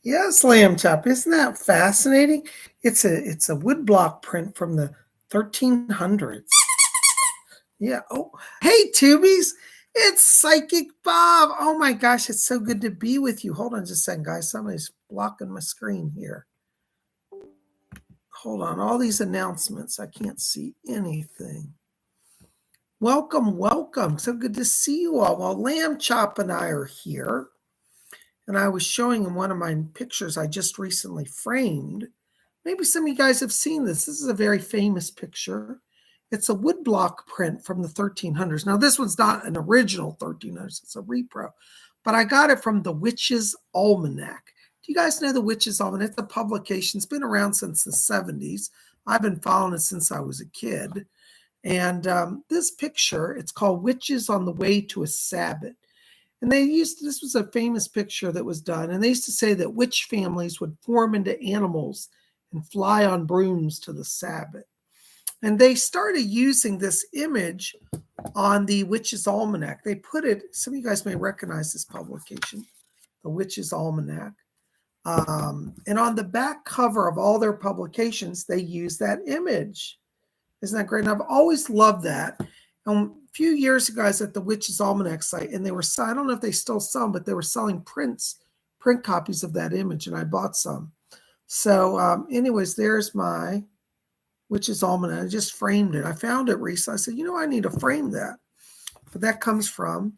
Yes, lamb chop. Isn't that fascinating? It's a woodblock print from the 1300s. Yeah. Oh, hey, Tubies. It's Psychic Bob. Oh my gosh, it's so good to be with you. Hold on just a second, guys. Somebody's blocking my screen here. Hold on. All these announcements. I can't see anything. Welcome, welcome. So good to see you all. Well, Lamb Chop and I are here. And I was showing in one of my pictures I just recently framed. Maybe some of you guys have seen this. This is a very famous picture. It's a woodblock print from the 1300s. Now, this one's not an original 1300s. It's a repro. But I got it from the Witch's Almanac. Do you guys know the Witch's Almanac? It's a publication. It's been around since the 70s. I've been following it since I was a kid. And this picture, it's called Witches on the Way to a Sabbat. And this was a famous picture that was done. And they used to say that witch families would form into animals and fly on brooms to the Sabbath. And they started using this image on the Witch's Almanac. They put it, some of you guys may recognize this publication, the Witch's Almanac. And on the back cover of all their publications, they use that image. Isn't that great? And I've always loved that. A few years ago, I was at the Witch's Almanac site, and they were, I don't know if they still sell them, but they were selling print copies of that image, and I bought some. So anyways, there's my Witch's Almanac. I just framed it. I found it recently. I said, I need to frame that. But that comes from,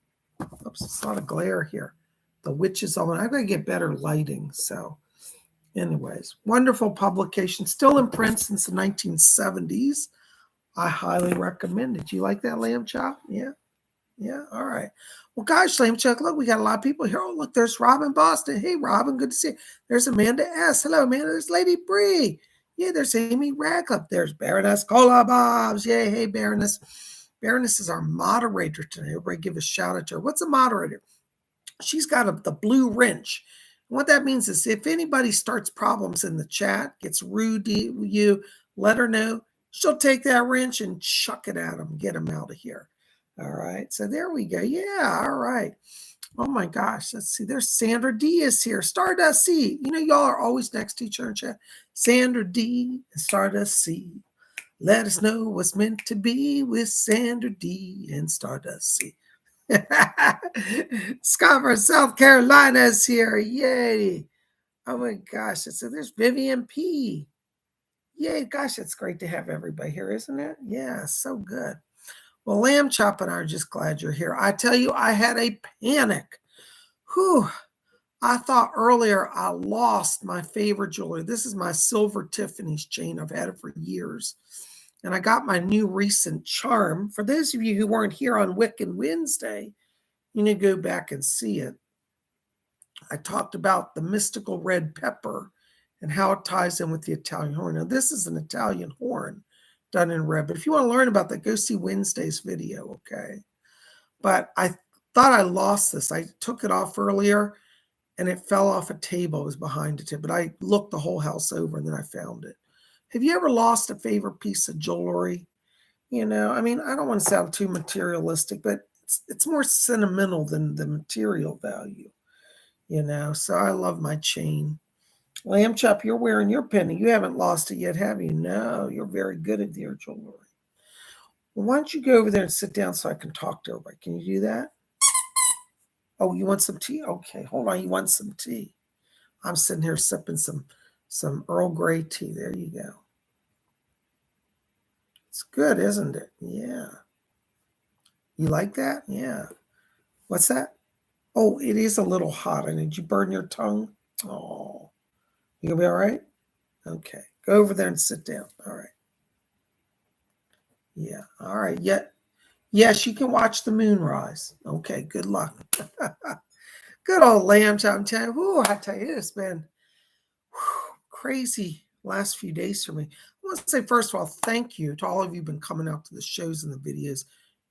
oops, it's a lot of glare here. The Witch's Almanac. I've got to get better lighting. So anyways, wonderful publication. Still in print since the 1970s. I highly recommend it. Do you like that, Lamb Chop? Yeah. Yeah. All right. Well, gosh, Lamb Chop, look, we got a lot of people here. Oh, look, there's Robin Boston. Hey, Robin, good to see you. There's Amanda S. Hello, Amanda. There's Lady Bree. Yeah, there's Amy Radcliffe. There's Baroness Cola Bobs. Yay. Hey, Baroness. Baroness is our moderator today. Everybody give a shout out to her. What's a moderator? She's got the blue wrench. What that means is if anybody starts problems in the chat, gets rude to you, let her know. She'll take that wrench and chuck it at them, get them out of here. All right. So there we go. Yeah. All right. Oh my gosh. Let's see. There's Sandra D is here. Stardust C. Y'all are always next to each other in chat. Sandra D and Stardust C. Let us know what's meant to be with Sandra D and Stardust C. Scott from South Carolina is here. Yay. Oh my gosh. So there's Vivian P. Yay, gosh, it's great to have everybody here, isn't it? Yeah, so good. Well, Lamb Chop and I are just glad you're here. I tell you, I had a panic. Whew. I thought earlier I lost my favorite jewelry. This is my silver Tiffany's chain. I've had it for years. And I got my new recent charm. For those of you who weren't here on Wiccan Wednesday, you need to go back and see it. I talked about the mystical red pepper and how it ties in with the Italian horn. Now, this is an Italian horn done in red. But if you want to learn about that, go see Wednesday's video, okay? But I thought I lost this. I took it off earlier, and it fell off a table. It was behind it. But I looked the whole house over, and then I found it. Have you ever lost a favorite piece of jewelry? I don't want to sound too materialistic, but it's more sentimental than the material value, So I love my chain. Lamb Chop, you're wearing your penny. You haven't lost it yet, have you? No, you're very good at your jewelry. Well, why don't you go over there and sit down so I can talk to everybody? Can you do that? Oh, you want some tea? Okay, hold on. You want some tea? I'm sitting here sipping some Earl Grey tea. There you go. It's good, isn't it? Yeah. You like that? Yeah. What's that? Oh, it is a little hot. And did you burn your tongue? Oh. You gonna be all right? Okay. Go over there and sit down. All right. Yeah. All right. Yes, you can watch the moon rise. Okay. Good luck. Good old Lamb Chop. I'm telling you, I tell you, it's been crazy last few days for me. I want to say, first of all, thank you to all of you who've been coming out to the shows and the videos.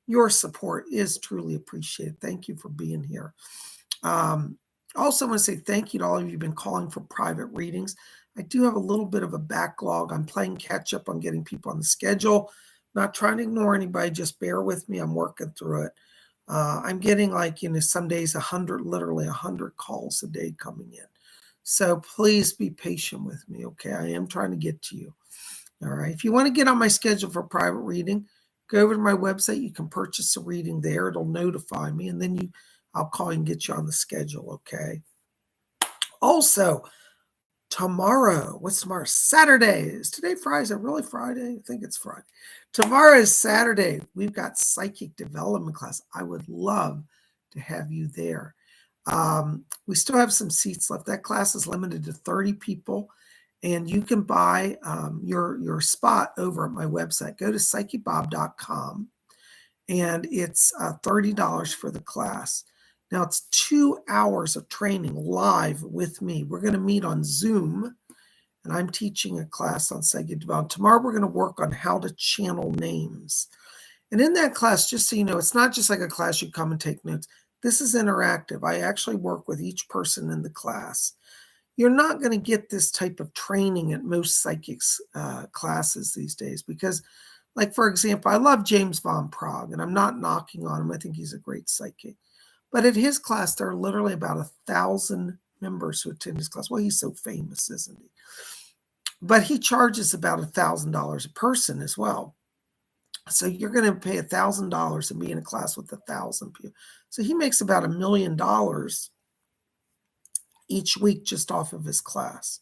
Your support is truly appreciated. Thank you for being here. Also, I want to say thank you to all of you who've been calling for private readings. I do have a little bit of a backlog. I'm playing catch up on getting people on the schedule. Not trying to ignore anybody. Just bear with me. I'm working through it. I'm getting some days 100, literally 100 calls a day coming in. So please be patient with me, okay? I am trying to get to you. All right. If you want to get on my schedule for private reading, go over to my website. You can purchase a reading there. It'll notify me, and then I'll call you and get you on the schedule, okay? Also, tomorrow, what's tomorrow? Saturday. Is today Friday? Is it really Friday? I think it's Friday. Tomorrow is Saturday. We've got psychic development class. I would love to have you there. We still have some seats left. That class is limited to 30 people, and you can buy your spot over at my website. Go to PsychicBob.com, and it's $30 for the class. Now, it's 2 hours of training live with me. We're going to meet on Zoom, and I'm teaching a class on psychic development. Tomorrow, we're going to work on how to channel names. And in that class, just so you know, it's not just like a class you come and take notes. This is interactive. I actually work with each person in the class. You're not going to get this type of training at most psychics classes these days because, like, for example, I love James Von Prague, and I'm not knocking on him. I think he's a great psychic. But at his class, there are literally about 1,000 members who attend his class. Well, he's so famous, isn't he? But he charges about $1,000 a person as well. So you're going to pay $1,000 and be in a class with 1,000 people. So he makes about $1 million each week just off of his class.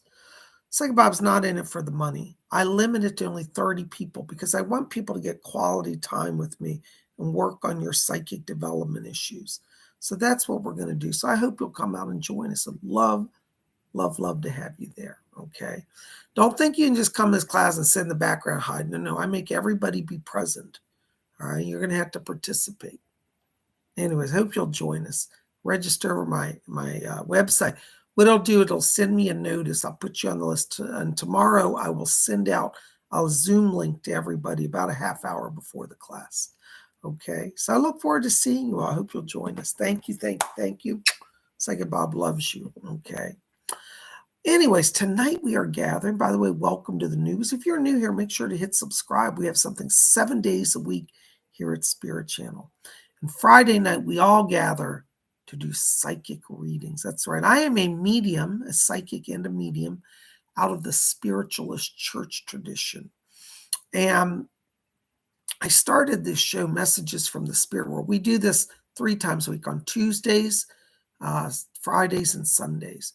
PsychicBob's not in it for the money. I limit it to only 30 people because I want people to get quality time with me and work on your psychic development issues. So that's what we're going to do. So I hope you'll come out and join us. I'd love to have you there, okay? Don't think you can just come to this class and sit in the background hiding. No, I make everybody be present, all right? You're going to have to participate. Anyways, hope you'll join us. Register over my website. What it'll do, it'll send me a notice. I'll put you on the list. And tomorrow I will send out a Zoom link to everybody about a half hour before the class. Okay, so I look forward to seeing you all. I hope you'll join us. Thank you. PsychicBob loves you. Okay. Anyways, tonight we are gathering. By the way, welcome to the news. If you're new here, make sure to hit subscribe. We have something 7 days a week here at Spirit Channel. And Friday night, we all gather to do psychic readings. That's right. I am a medium, a psychic and a medium out of the spiritualist church tradition. And I started this show, Messages from the Spirit World. We do this 3 times a week on Tuesdays, Fridays, and Sundays.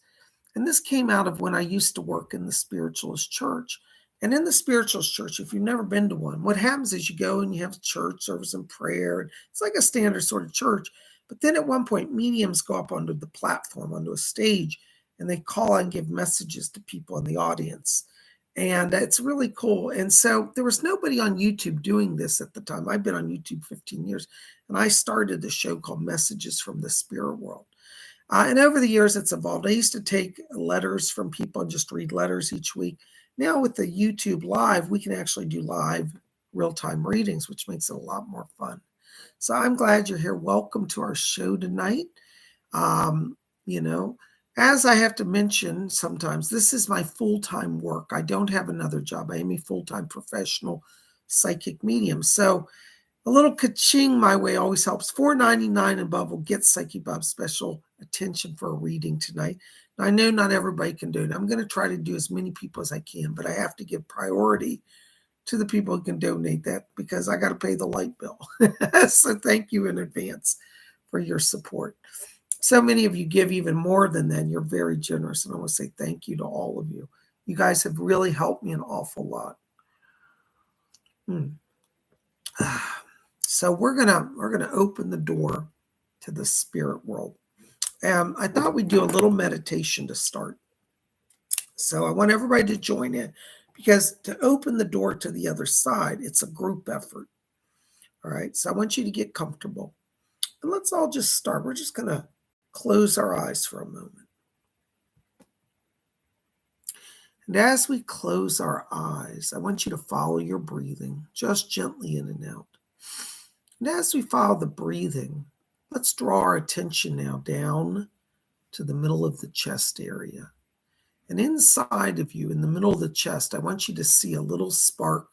And this came out of when I used to work in the spiritualist church. And in the spiritualist church, if you've never been to one, what happens is you go and you have church service and prayer. It's like a standard sort of church. But then at one point, mediums go up onto the platform, onto a stage, and they call and give messages to people in the audience. And it's really cool. And so there was nobody on YouTube doing this at the time. I've been on YouTube 15 years, and I started a show called Messages from the Spirit World. And over the years, it's evolved. I used to take letters from people and just read letters each week. Now with the YouTube Live, we can actually do live real-time readings, which makes it a lot more fun. So I'm glad you're here. Welcome to our show tonight. As I have to mention sometimes, this is my full-time work. I don't have another job. I am a full-time professional psychic medium. So a little ka-ching my way always helps. $4.99 and above will get PsychicBob special attention for a reading tonight. Now, I know not everybody can do it. I'm going to try to do as many people as I can, but I have to give priority to the people who can donate that because I got to pay the light bill. So thank you in advance for your support. So many of you give even more than that. You're very generous, and I want to say thank you to all of you. You guys have really helped me an awful lot. So we're gonna open the door to the spirit world. I thought we'd do a little meditation to start. So I want everybody to join in because to open the door to the other side, it's a group effort. All right. So I want you to get comfortable. And let's all just start. We're just going to close our eyes for a moment. And as we close our eyes, I want you to follow your breathing, just gently in and out. And as we follow the breathing, let's draw our attention now down to the middle of the chest area. And inside of you, in the middle of the chest, I want you to see a little spark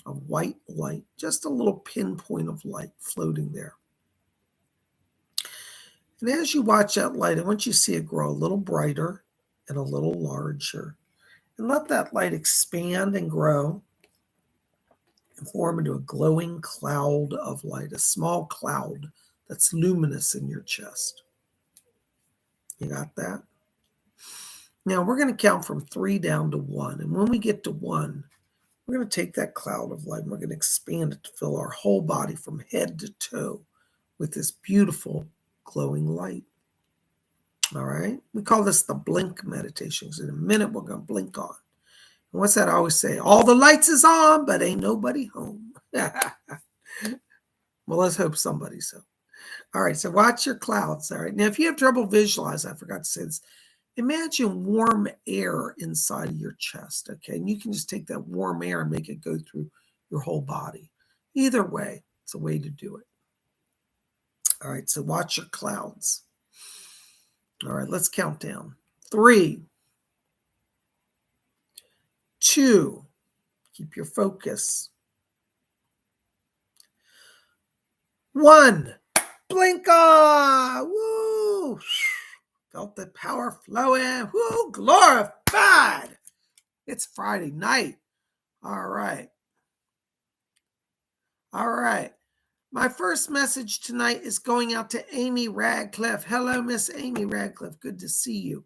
of white light, just a little pinpoint of light floating there. And as you watch that light, I want you to see it grow a little brighter and a little larger. And let that light expand and grow and form into a glowing cloud of light, a small cloud that's luminous in your chest. You got that? Now we're going to count from 3 down to 1. And when we get to 1, we're going to take that cloud of light and we're going to expand it to fill our whole body from head to toe with this beautiful glowing light. All right? We call this the blink meditation, because in a minute we're going to blink on. And what's that I always say? All the lights is on, but ain't nobody home. Well, let's hope somebody's home. All right, so watch your clouds. All right. Now, if you have trouble visualizing, I forgot to say this, imagine warm air inside of your chest, okay? And you can just take that warm air and make it go through your whole body. Either way, it's a way to do it. All right, so watch your clouds. All right, let's count down. 3, 2, keep your focus. 1, blink on. Woo! Felt the power flowing. Woo! Glorified. It's Friday night. All right. All right. My first message tonight is going out to Amy Radcliffe. Hello, Miss Amy Radcliffe. Good to see you.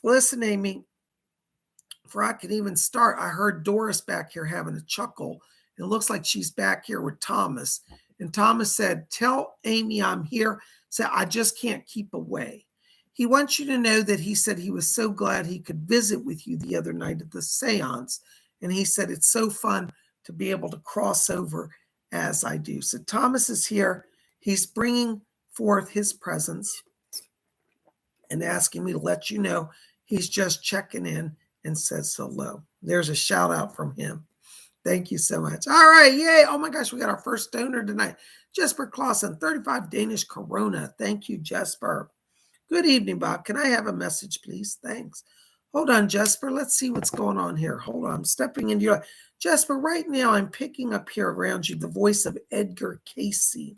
Listen, Amy, before I could even start, I heard Doris back here having a chuckle. It looks like she's back here with Thomas. And Thomas said, tell Amy I'm here. Said, I just can't keep away. He wants you to know that he said he was so glad he could visit with you the other night at the seance. And he said, it's so fun to be able to cross over as I do. So Thomas is here. He's bringing forth his presence and asking me to let you know he's just checking in and says hello. There's a shout out from him. Thank you so much. All right. Yay. Oh my gosh. We got our first donor tonight. Jesper Clausen, 35 Danish Corona. Thank you, Jesper. Good evening, Bob. Can I have a message, please? Thanks. Hold on, Jesper. Let's see what's going on here. Hold on. I'm stepping into your... Jesper, right now I'm picking up here around you the voice of Edgar Casey.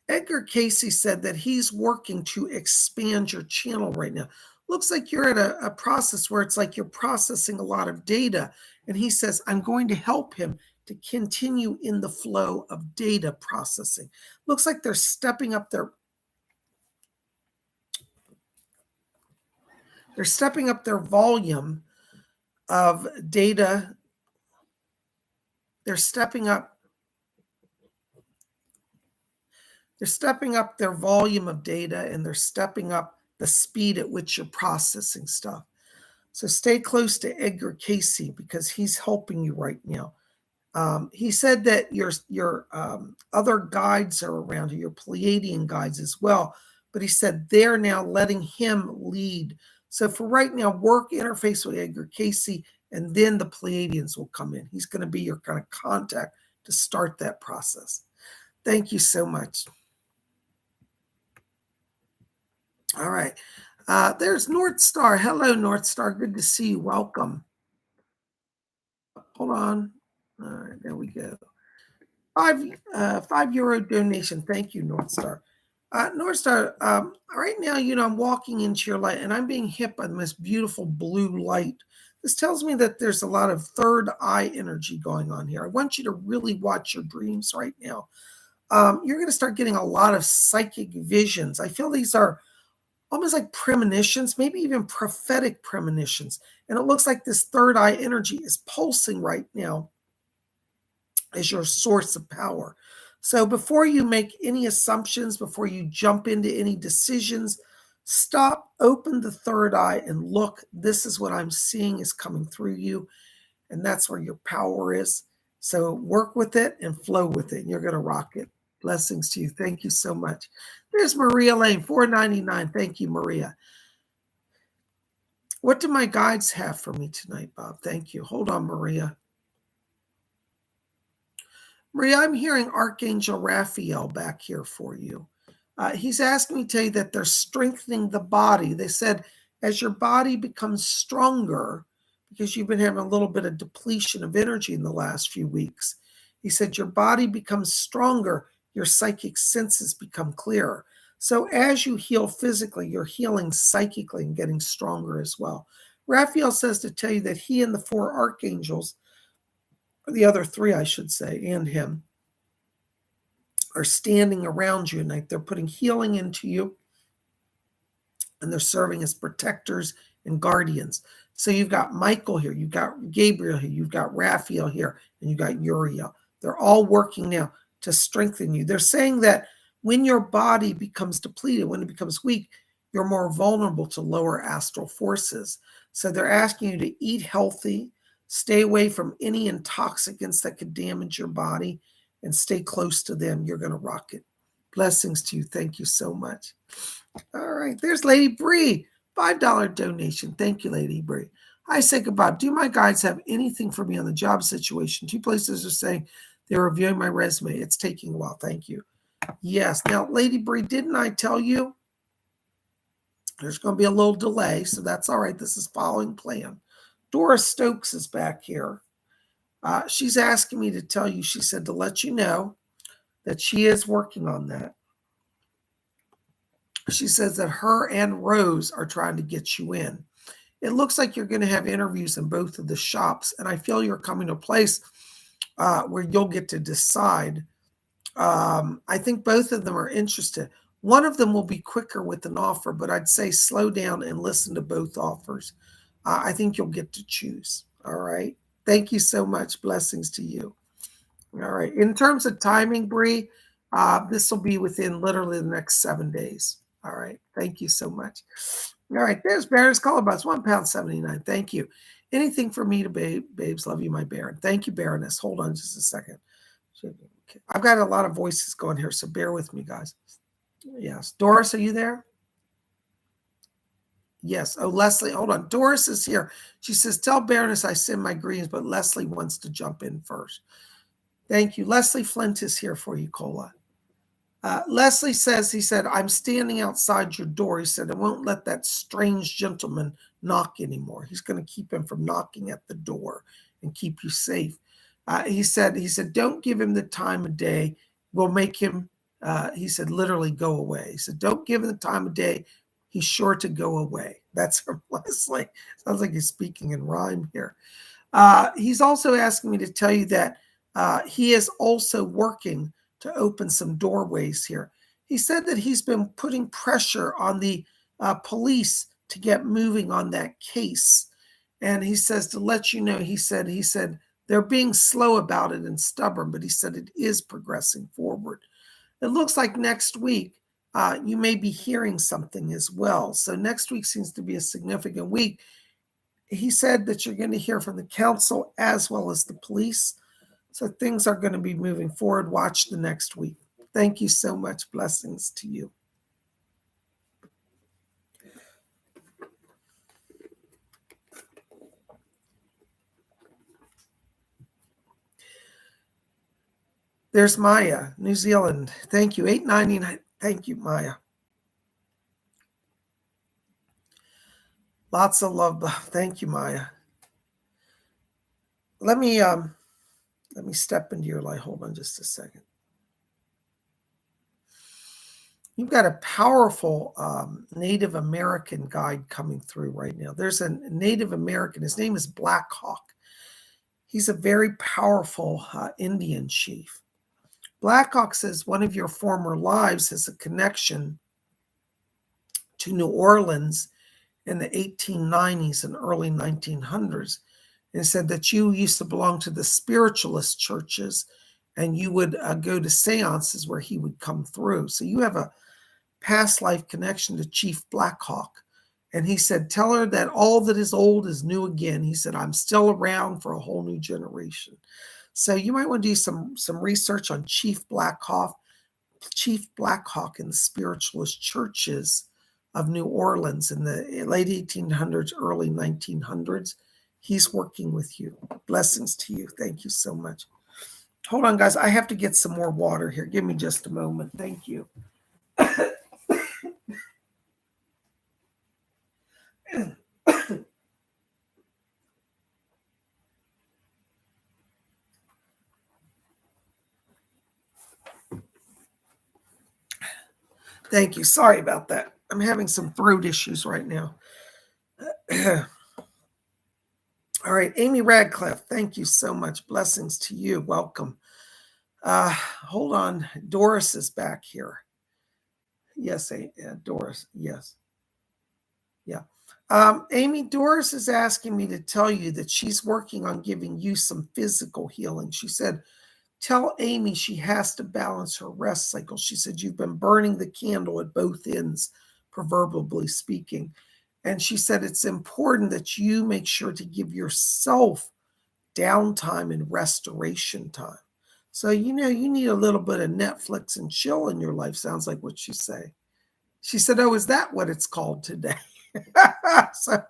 Edgar Casey said that he's working to expand your channel right now. Looks like you're at a process where it's like you're processing a lot of data. And he says, I'm going to help him to continue in the flow of data processing. Looks like they're stepping up their... They're stepping up their volume of data. They're stepping up their volume of data, and they're stepping up the speed at which you're processing stuff. So stay close to Edgar Casey because he's helping you right now. He said that your other guides are around you, your Pleiadian guides as well, but he said they're now letting him lead. So for right now, work interface with Edgar Casey, and then the Pleiadians will come in. He's going to be your kind of contact to start that process. Thank you so much. All right. There's North Star. Hello, North Star. Good to see you. Welcome. Hold on. All right, there we go. €5 donation. Thank you, North Star. North Star, right now, I'm walking into your light and I'm being hit by the most beautiful blue light. This tells me that there's a lot of third eye energy going on here. I want you to really watch your dreams right now. You're going to start getting a lot of psychic visions. I feel these are almost like premonitions, maybe even prophetic premonitions. And it looks like this third eye energy is pulsing right now as your source of power. So before you make any assumptions, before you jump into any decisions, stop, open the third eye and look. This is what I'm seeing is coming through you. And that's where your power is. So work with it and flow with it. And you're going to rock it. Blessings to you. Thank you so much. There's Maria Lane, $4.99. Thank you, Maria. What do my guides have for me tonight, Bob? Thank you. Hold on, Maria. Maria, I'm hearing Archangel Raphael back here for you. He's asking me to tell you that they're strengthening the body. They said as your body becomes stronger, because you've been having a little bit of depletion of energy in the last few weeks, he said your body becomes stronger, your psychic senses become clearer. So as you heal physically, you're healing psychically and getting stronger as well. Raphael says to tell you that he and the 4 archangels, or the other 3, I should say, and him, are standing around you tonight. They're putting healing into you, and they're serving as protectors and guardians. So you've got Michael here, you've got Gabriel here, you've got Raphael here, and you've got Uriel. They're all working now to strengthen you. They're saying that when your body becomes depleted, when it becomes weak, you're more vulnerable to lower astral forces. So they're asking you to eat healthy, stay away from any intoxicants that could damage your body, and stay close to them. You're going to rock it. Blessings to you. Thank you so much. All right, there's Lady Bree, $5 donation. Thank you, Lady Bree. Hi, PsychicBob. Do my guides have anything for me on the job situation? 2 places are saying they're reviewing my resume. It's taking a while. Thank you. Yes. Now, Lady Bree, didn't I tell you there's going to be a little delay? So that's all right. This is following plan. Doris Stokes is back here. She's asking me to tell you, she said to let you know that she is working on that. She says that her and Rose are trying to get you in. It looks like you're going to have interviews in both of the shops, and I feel you're coming to a place where you'll get to decide. I think both of them are interested. One of them will be quicker with an offer, but I'd say slow down and listen to both offers. I think you'll get to choose. All right. Thank you so much. Blessings to you. All right. In terms of timing, Bree, this will be within literally the next 7 days. All right. Thank you so much. All right. There's Baron's Color Bus, £1.79. Thank you. Anything for me to babes. Love you, my Baron. Thank you, Baroness. Hold on just a second. Okay. I've got a lot of voices going here, so bear with me, guys. Yes. Doris, are you there? Yes. Oh, Leslie, hold on. Doris is here. She says, tell Baroness I send my greetings, but Leslie wants to jump in first. Thank you. Leslie Flint is here for you, Cola. Leslie says, he said, I'm standing outside your door. He said, I won't let that strange gentleman knock anymore. He's going to keep him from knocking at the door and keep you safe. He said, don't give him the time of day. We'll make him, he said, literally go away. He said, don't give him the time of day. He's sure to go away. That's from Leslie. Sounds like he's speaking in rhyme here. He's also asking me to tell you that he is also working to open some doorways here. He said that he's been putting pressure on the police to get moving on that case. And he says to let you know, he said they're being slow about it and stubborn, but he said it is progressing forward. It looks like next week you may be hearing something as well. So next week seems to be a significant week. He said that you're going to hear from the council as well as the police. So things are going to be moving forward. Watch the next week. Thank you so much. Blessings to you. There's Maya, New Zealand. Thank you. $8.99. Thank you, Maya. Lots of love. Thank you, Maya. Let me step into your light. Hold on just a second. You've got a powerful Native American guide coming through right now. There's a Native American. His name is Black Hawk. He's a very powerful Indian chief. Black Hawk says one of your former lives has a connection to New Orleans in the 1890s and early 1900s. And said that you used to belong to the spiritualist churches and you would go to seances where he would come through. So you have a past life connection to Chief Blackhawk. And he said, tell her that all that is old is new again. He said, I'm still around for a whole new generation. So you might want to do some research on Chief Blackhawk in the spiritualist churches of New Orleans in the late 1800s, early 1900s. He's working with you. Blessings to you. Thank you so much. Hold on, guys. I have to get some more water here. Give me just a moment. Thank you. Thank you. Sorry about that. I'm having some throat issues right now. All right, Amy Radcliffe, thank you so much. Blessings to you. Welcome. Hold on. Doris is back here. Yes, Doris. Yes. Yeah. Amy, Doris is asking me to tell you that she's working on giving you some physical healing. She said, tell Amy she has to balance her rest cycle. She said, you've been burning the candle at both ends, proverbially speaking. And she said, it's important that you make sure to give yourself downtime and restoration time. So, you need a little bit of Netflix and chill in your life, sounds like what she's saying. She said, oh, is that what it's called today? So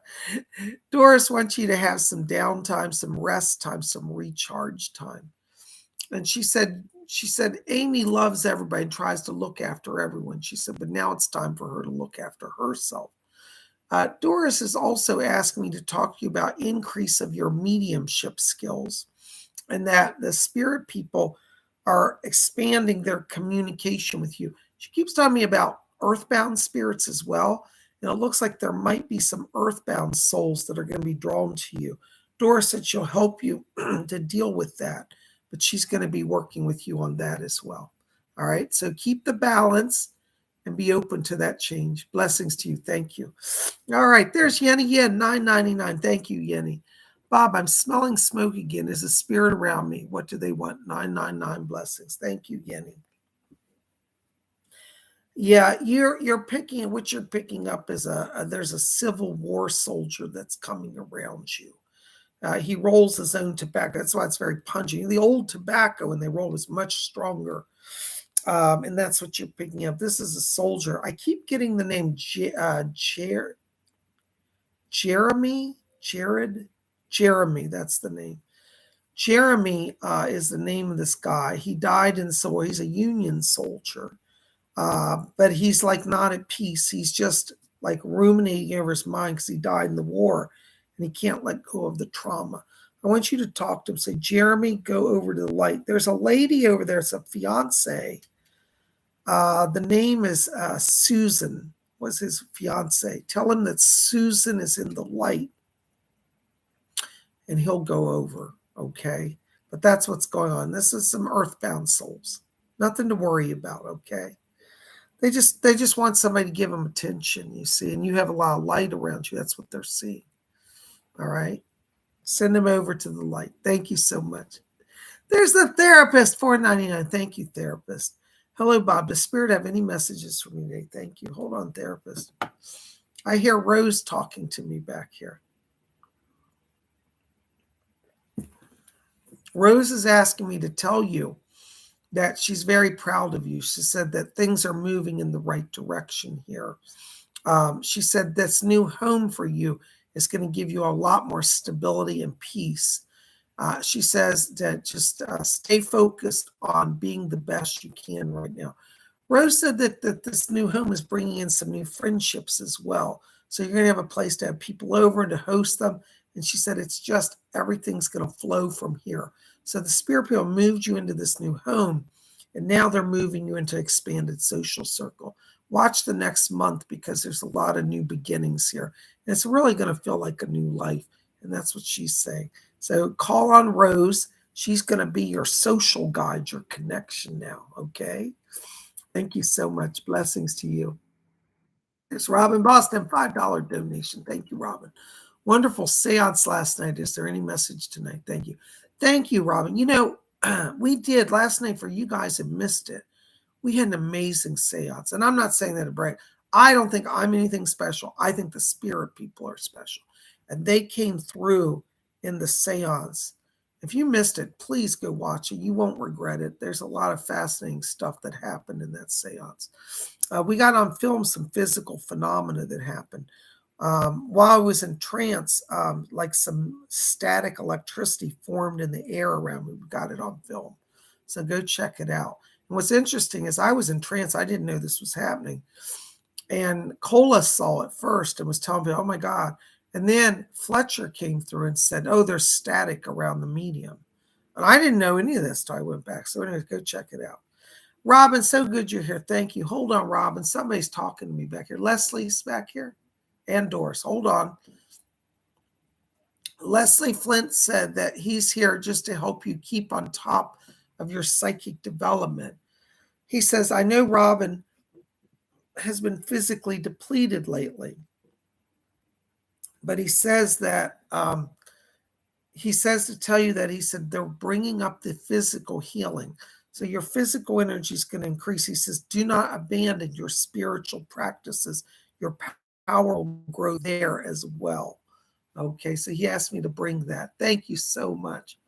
Doris wants you to have some downtime, some rest time, some recharge time. And she said, Amy loves everybody and tries to look after everyone. She said, but now it's time for her to look after herself. Doris is also asking me to talk to you about increase of your mediumship skills, and that the spirit people are expanding their communication with you. She keeps telling me about earthbound spirits as well. And it looks like there might be some earthbound souls that are going to be drawn to you. Doris said she'll help you to deal with that, but she's going to be working with you on that as well. All right. So keep the balance and be open to that change. Blessings to you. Thank you. All right. There's Yenny Yen, $9.99. Thank you, Yenny. Bob, I'm smelling smoke again. Is a spirit around me? What do they want? 999 blessings. Thank you, Yenny. Yeah, what you're picking up is there's a Civil War soldier that's coming around you. He rolls his own tobacco. That's why it's very pungent. The old tobacco when they roll is much stronger. And that's what you're picking up. This is a soldier. I keep getting the name Jeremy, that's the name. Jeremy is the name of this guy. He died in the Civil War. He's a Union soldier. But he's like not at peace. He's just like ruminating over his mind because he died in the war and he can't let go of the trauma. I want you to talk to him. Say, Jeremy, go over to the light. There's a lady over there. It's a fiance. The name is Susan, was his fiance. Tell him that Susan is in the light and he'll go over. Okay. But that's what's going on. This is some earthbound souls. Nothing to worry about. Okay. They just want somebody to give them attention, you see, and you have a lot of light around you. That's what they're seeing. All right. Send them over to the light. Thank you so much. There's the therapist, $4.99. Thank you, therapist. Hello, Bob. Does Spirit have any messages for me today? Thank you. Hold on, therapist. I hear Rose talking to me back here. Rose is asking me to tell you that she's very proud of you. She said that things are moving in the right direction here. She said this new home for you is going to give you a lot more stability and peace. She says that just stay focused on being the best you can right now. Rose said that this new home is bringing in some new friendships as well. So you're going to have a place to have people over and to host them. And she said it's just everything's going to flow from here. So the spirit people moved you into this new home, and now they're moving you into expanded social circle. Watch the next month because there's a lot of new beginnings here. And it's really going to feel like a new life. And that's what she's saying. So call on Rose. She's going to be your social guide, your connection now. Okay. Thank you so much. Blessings to you. It's Robin Boston, $5 donation. Thank you, Robin. Wonderful seance last night. Is there any message tonight? Thank you. Thank you, Robin. We did last night for you guys that missed it. We had an amazing seance. And I'm not saying that to brag. I don't think I'm anything special. I think the spirit people are special. And they came through in the seance. If you missed it, please go watch it. You won't regret it. There's a lot of fascinating stuff that happened in that seance. We got on film some physical phenomena that happened. While I was in trance, like some static electricity formed in the air around me. We got it on film. So go check it out. And what's interesting is I was in trance. I didn't know this was happening. And Cola saw it first and was telling me, oh my God. And then Fletcher came through and said, oh, there's static around the medium. And I didn't know any of this till I went back. So anyway, go check it out. Robin, so good you're here. Thank you. Hold on, Robin. Somebody's talking to me back here. Leslie's back here. And Doris. Hold on. Leslie Flint said that he's here just to help you keep on top of your psychic development. He says, I know Robin has been physically depleted lately, but he says that he says to tell you that he said they're bringing up the physical healing. So your physical energy is going to increase. He says, do not abandon your spiritual practices. Your power will grow there as well. Okay, so he asked me to bring that. Thank you so much.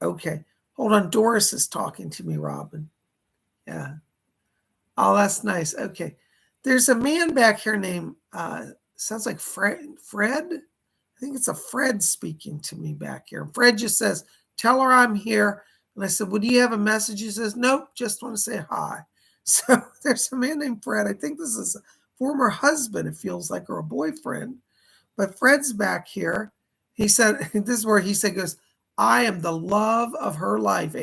Okay, hold on. Doris is talking to me, Robin. Yeah. Oh, that's nice. Okay. There's a man back here named, sounds like Fred. I think it's a Fred speaking to me back here. Fred just says, tell her I'm here. And I said, well, do you have a message? He says, nope, just want to say hi. So there's a man named Fred. I think this is a former husband, it feels like, or a boyfriend. But Fred's back here. He said, this is where he said, goes, I am the love of her life.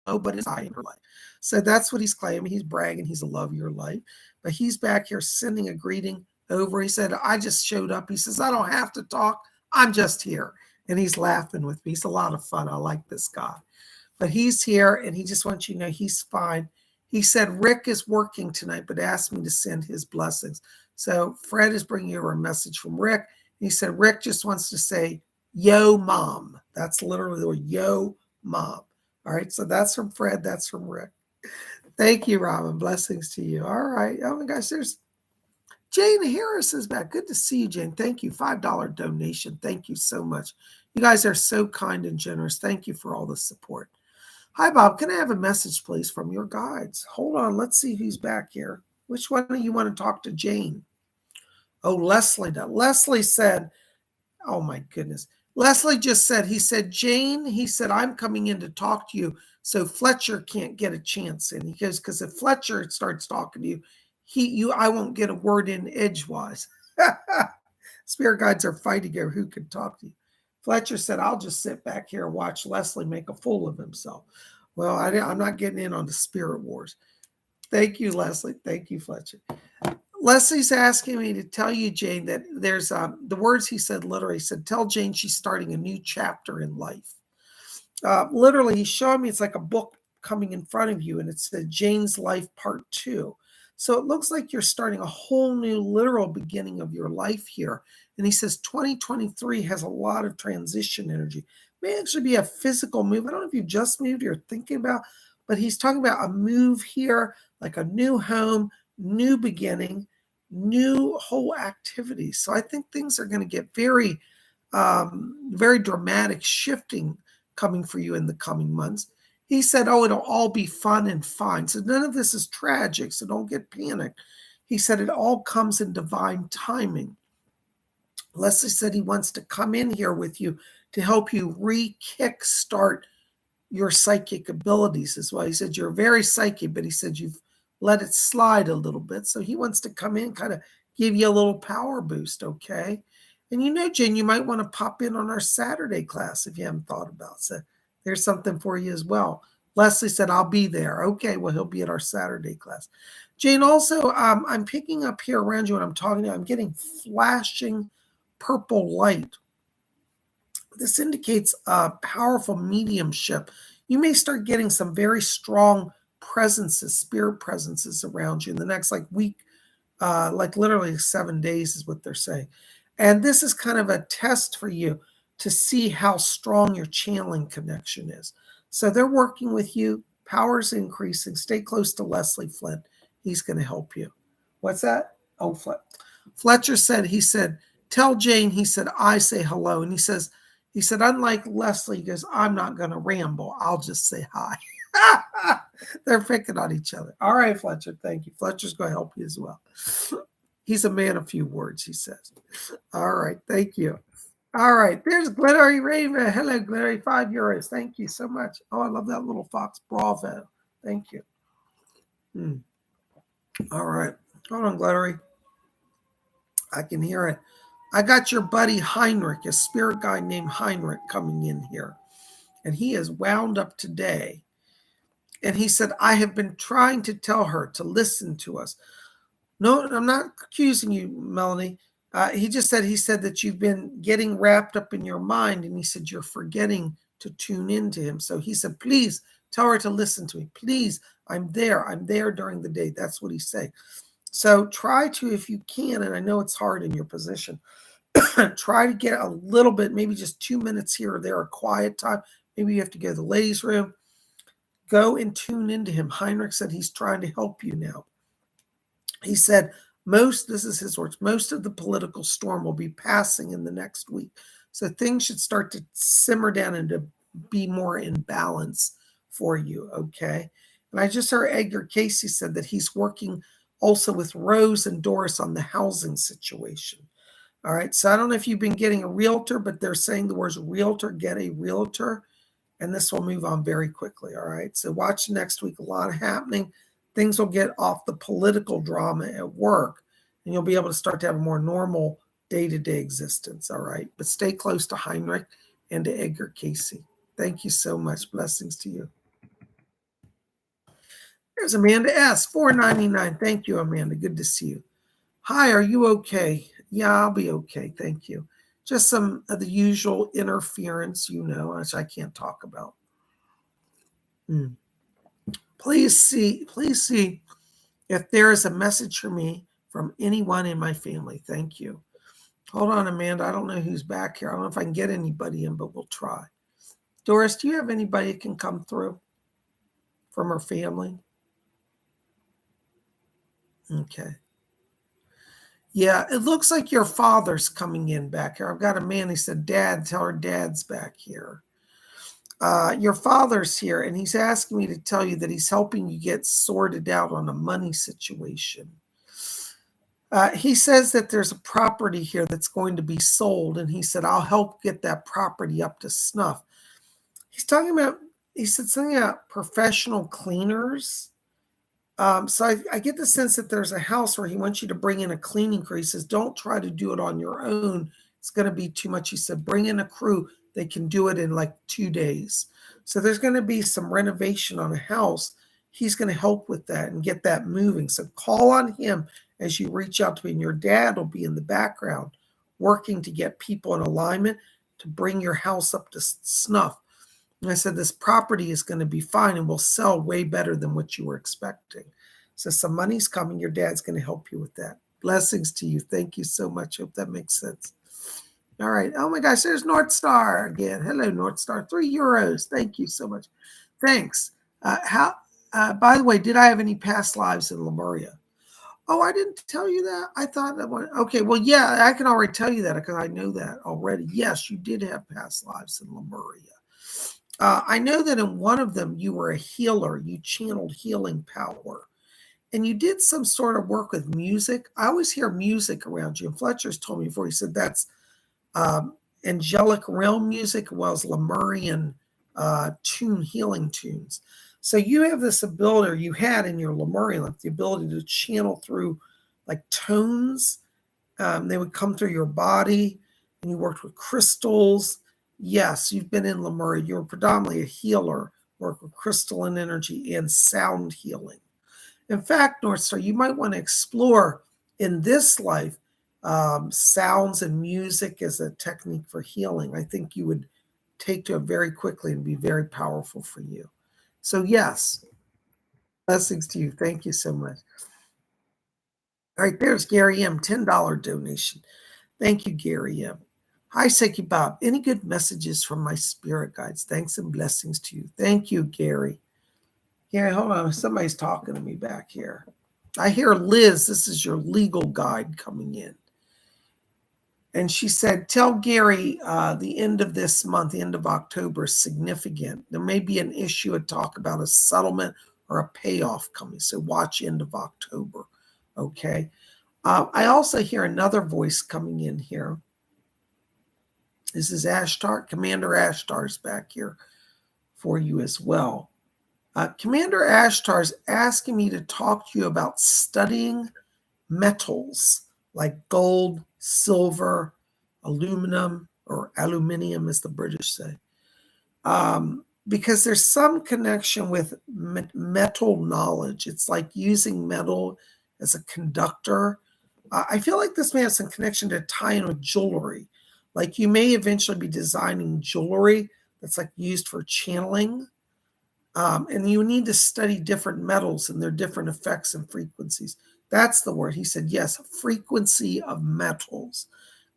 Nobody's I in her life. So that's what he's claiming. He's bragging he's the love of your life. But he's back here sending a greeting over. He said, I just showed up. He says, I don't have to talk. I'm just here. And he's laughing with me. He's a lot of fun. I like this guy. But he's here, and he just wants you to know he's fine. He said, Rick is working tonight, but asked me to send his blessings. So Fred is bringing you a message from Rick. He said, Rick just wants to say, yo, mom. That's literally the word, yo, mom. All right, so that's from Fred. That's from Rick. Thank you, Robin. Blessings to you. All right. Oh, my gosh, there's Jane Harris is back. Good to see you, Jane. Thank you. $5 donation. Thank you so much. You guys are so kind and generous. Thank you for all the support. Hi, Bob. Can I have a message, please, from your guides? Hold on. Let's see who's back here. Which one do you want to talk to Jane? Oh, Leslie. Leslie said, oh, my goodness. Leslie just said, he said, Jane, he said, I'm coming in to talk to you so Fletcher can't get a chance in. He goes, because if Fletcher starts talking to you, I won't get a word in edgewise. Spirit guides are fighting over who can talk to you. Fletcher said, I'll just sit back here and watch Leslie make a fool of himself. Well, I'm not getting in on the spirit wars. Thank you, Leslie. Thank you, Fletcher. Leslie's asking me to tell you, Jane, that there's the words he said literally. He said, tell Jane she's starting a new chapter in life. Literally, he's showing me it's like a book coming in front of you, and it said Jane's Life Part 2. So it looks like you're starting a whole new literal beginning of your life here. And he says 2023 has a lot of transition energy. It may actually be a physical move. I don't know if you just moved or thinking about, but he's talking about a move here, like a new home, new beginning, new whole activities. So I think things are going to get very, very dramatic shifting coming for you in the coming months. He said, oh, it'll all be fun and fine. So none of this is tragic, so don't get panicked. He said it all comes in divine timing. Leslie said he wants to come in here with you to help you re-kick-start your psychic abilities as well. He said you're very psychic, but he said you've let it slide a little bit. So he wants to come in, kind of give you a little power boost, okay? And you know, Jen, you might want to pop in on our Saturday class if you haven't thought about it. So there's something for you as well. Leslie said, I'll be there. Okay, well, he'll be at our Saturday class. Jane, also, I'm picking up here around you when I'm talking to you. I'm getting flashing purple light. This indicates a powerful mediumship. You may start getting some very strong presences, spirit presences around you in the next week, like literally 7 days is what they're saying. And this is kind of a test for you to see how strong your channeling connection is. So they're working with you. Power's increasing. Stay close to Leslie Flint. He's going to help you. What's that? Oh, Fletcher said, he said, tell Jane, he said, I say hello. And he said, unlike Leslie, he goes, I'm not going to ramble. I'll just say hi. They're picking on each other. All right, Fletcher, thank you. Fletcher's going to help you as well. He's a man of few words, he says. All right, thank you. All right, there's Glittery Raven. Hello, Glittery, €5. Thank you so much. Oh, I love that little fox. Bravo. Thank you. All right. Hold on, Glittery. I can hear it. I got your buddy Heinrich, a spirit guide named Heinrich, coming in here. And he is wound up today. And he said, I have been trying to tell her to listen to us. No, I'm not accusing you, Melanie. He said that you've been getting wrapped up in your mind, and he said you're forgetting to tune into him. So he said, please tell her to listen to me. Please, I'm there. I'm there during the day. That's what he said. So try to, if you can, and I know it's hard in your position, try to get a little bit, maybe just 2 minutes here or there, a quiet time. Maybe you have to go to the ladies' room. Go and tune into him. Heinrich said he's trying to help you now. He said, this is his words, most of the political storm will be passing in the next week. So things should start to simmer down and to be more in balance for you, okay? And I just heard Edgar Casey said that he's working also with Rose and Doris on the housing situation. All right, so I don't know if you've been getting a realtor, but they're saying the words realtor, get a realtor, and this will move on very quickly, all right? So watch next week, a lot happening. Things will get off the political drama at work, and you'll be able to start to have a more normal day-to-day existence, all right? But stay close to Heinrich and to Edgar Casey. Thank you so much. Blessings to you. There's Amanda S., $4.99. Thank you, Amanda. Good to see you. Hi, are you okay? Yeah, I'll be okay. Thank you. Just some of the usual interference, which I can't talk about. Please see if there is a message for me from anyone in my family. Thank you. Hold on, Amanda. I don't know who's back here. I don't know if I can get anybody in, but we'll try. Doris, do you have anybody that can come through from her family? Okay. Yeah, it looks like your father's coming in back here. I've got a man, he said, Dad, tell her Dad's back here. Your father's here, and he's asking me to tell you that he's helping you get sorted out on a money situation. He says that there's a property here that's going to be sold, and he said, I'll help get that property up to snuff. He said something about professional cleaners. So I get the sense that there's a house where he wants you to bring in a cleaning crew. He says, don't try to do it on your own. It's going to be too much. He said, bring in a crew. They can do it in like 2 days. So there's going to be some renovation on a house. He's going to help with that and get that moving. So call on him as you reach out to me. And your dad will be in the background working to get people in alignment to bring your house up to snuff. And I said, this property is going to be fine and will sell way better than what you were expecting. So some money's coming. Your dad's going to help you with that. Blessings to you. Thank you so much. Hope that makes sense. All right. Oh my gosh, there's North Star again. Hello, North Star. €3. Thank you so much. Thanks. By the way, did I have any past lives in Lemuria? Oh, I didn't tell you that. I thought that one. Okay, well, yeah, I can already tell you that because I know that already. Yes, you did have past lives in Lemuria. I know that in one of them, you were a healer. You channeled healing power. And you did some sort of work with music. I always hear music around you. And Fletcher's told me before, he said that's angelic realm music as well as Lemurian healing tunes. So you have this ability, or you had in your Lemurian life, the ability to channel through like tones. They would come through your body, and you worked with crystals. Yes, you've been in Lemuria. You're predominantly a healer, work with crystalline energy and sound healing. In fact, North Star, you might want to explore in this life sounds and music as a technique for healing. I think you would take to it very quickly and be very powerful for you. So yes, blessings to you. Thank you so much. All right, there's Gary M., $10 donation. Thank you, Gary M. Hi, Psychic Bob. Any good messages from my spirit guides? Thanks and blessings to you. Thank you, Gary. Gary, hold on. Somebody's talking to me back here. I hear Liz. This is your legal guide coming in. And she said, tell Gary the end of this month, the end of October is significant. There may be an issue, a talk about a settlement or a payoff coming. So watch end of October. Okay. I also hear another voice coming in here. This is Ashtar. Commander Ashtar's back here for you as well. Commander Ashtar is asking me to talk to you about studying metals like gold, silver, aluminum, or aluminium, as the British say. because there's some connection with metal knowledge. It's like using metal as a conductor. I feel like this may have some connection to tie in with jewelry. Like you may eventually be designing jewelry that's like used for channeling. And you need to study different metals and their different effects and frequencies. That's the word. He said, yes, frequency of metals.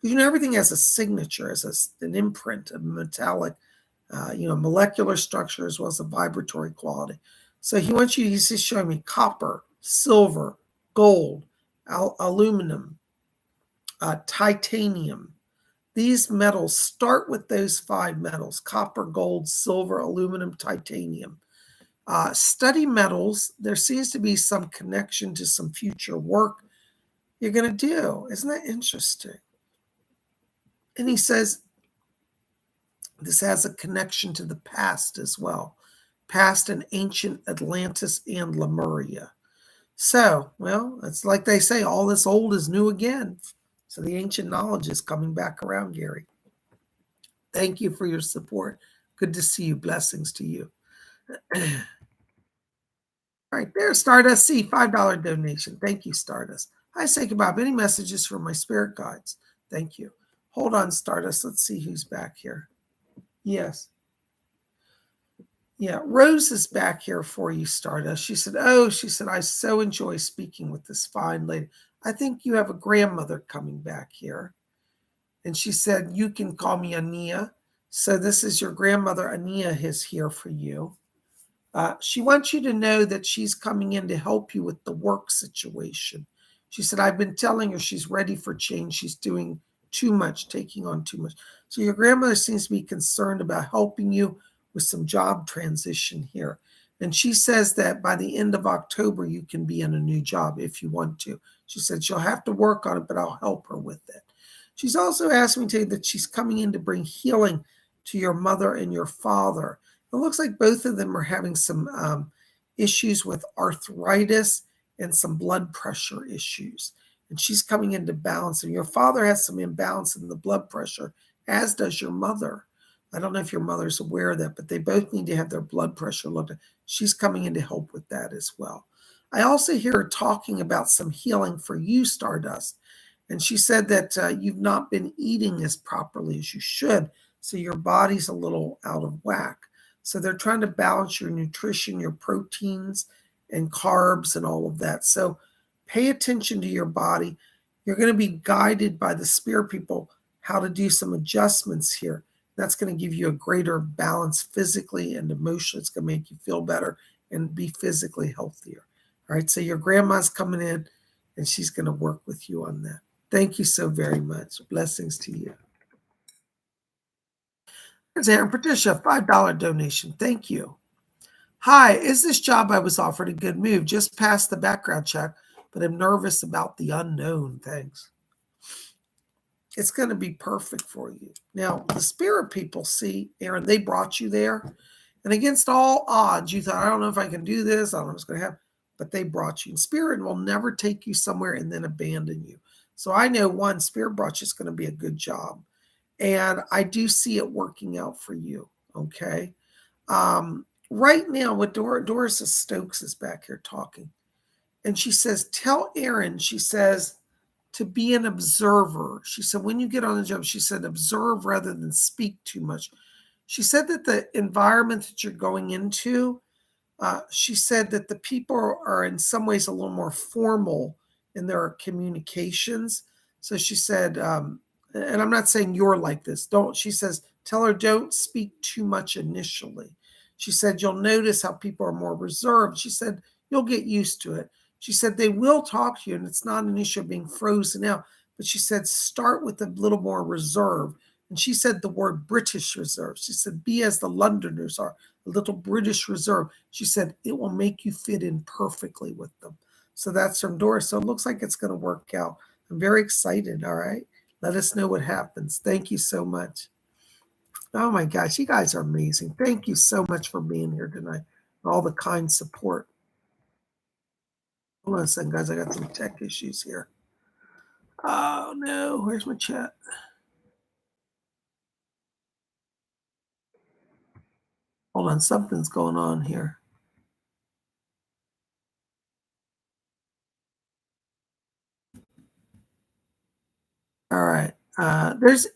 Because everything has a signature, has an imprint, a metallic, molecular structure as well as a vibratory quality. So he's just showing me copper, silver, gold, aluminum, titanium. These metals start with those five metals: copper, gold, silver, aluminum, titanium. Study metals. There seems to be some connection to some future work you're going to do. Isn't that interesting? And he says this has a connection to the past as well, past in ancient Atlantis and Lemuria. So, well, it's like they say, all this old is new again. So the ancient knowledge is coming back around, Gary. Thank you for your support. Good to see you. Blessings to you. All right, there's Stardust C, $5 donation. Thank you, Stardust. Hi, PsychicBob. Any messages from my spirit guides? Thank you. Hold on, Stardust. Let's see who's back here. Yes. Yeah, Rose is back here for you, Stardust. She said, I so enjoy speaking with this fine lady. I think you have a grandmother coming back here. And she said, you can call me Ania. So this is your grandmother, Ania, is here for you. She wants you to know that she's coming in to help you with the work situation. She said, I've been telling her she's ready for change. She's doing too much, taking on too much. So your grandmother seems to be concerned about helping you with some job transition here. And she says that by the end of October, you can be in a new job if you want to. She said she'll have to work on it, but I'll help her with it. She's also asked me to tell you that she's coming in to bring healing to your mother and your father. It looks like both of them are having some issues with arthritis and some blood pressure issues. And she's coming into balance. And your father has some imbalance in the blood pressure, as does your mother. I don't know if your mother's aware of that, but they both need to have their blood pressure looked at. She's coming in to help with that as well. I also hear her talking about some healing for you, Stardust. And she said that you've not been eating as properly as you should. So your body's a little out of whack. So they're trying to balance your nutrition, your proteins and carbs and all of that. So pay attention to your body. You're going to be guided by the spirit people how to do some adjustments here. That's going to give you a greater balance physically and emotionally. It's going to make you feel better and be physically healthier. All right. So your grandma's coming in and she's going to work with you on that. Thank you so very much. Blessings to you. There's Aaron Patricia, $5 donation. Thank you. Hi, is this job I was offered a good move? Just passed the background check, but I'm nervous about the unknown. Thanks. It's going to be perfect for you. Now, the spirit people see, Aaron, they brought you there. And against all odds, you thought, I don't know if I can do this. I don't know what's going to happen. But they brought you. And spirit will never take you somewhere and then abandon you. So I know one, spirit brought you is going to be a good job. And I do see it working out for you. Okay. Right now, with Doris Stokes is back here talking. And she says, tell Aaron, she says, to be an observer. She said, when you get on the job, she said, observe rather than speak too much. She said that the environment that you're going into, she said that the people are in some ways a little more formal in their communications. So she said, and I'm not saying you're like this. She says, tell her don't speak too much initially. She said, you'll notice how people are more reserved. She said, you'll get used to it. She said, they will talk to you and it's not an issue of being frozen out. But she said, start with a little more reserve. And she said the word British reserve. She said, be as the Londoners are, a little British reserve. She said, it will make you fit in perfectly with them. So that's from Doris. So it looks like it's going to work out. I'm very excited. All right. Let us know what happens. Thank you so much. Oh my gosh, you guys are amazing. Thank you so much for being here tonight. All the kind support. Hold on a second, guys. I got some tech issues here. Oh no, where's my chat? Hold Hold on, something's going on here. All right. There's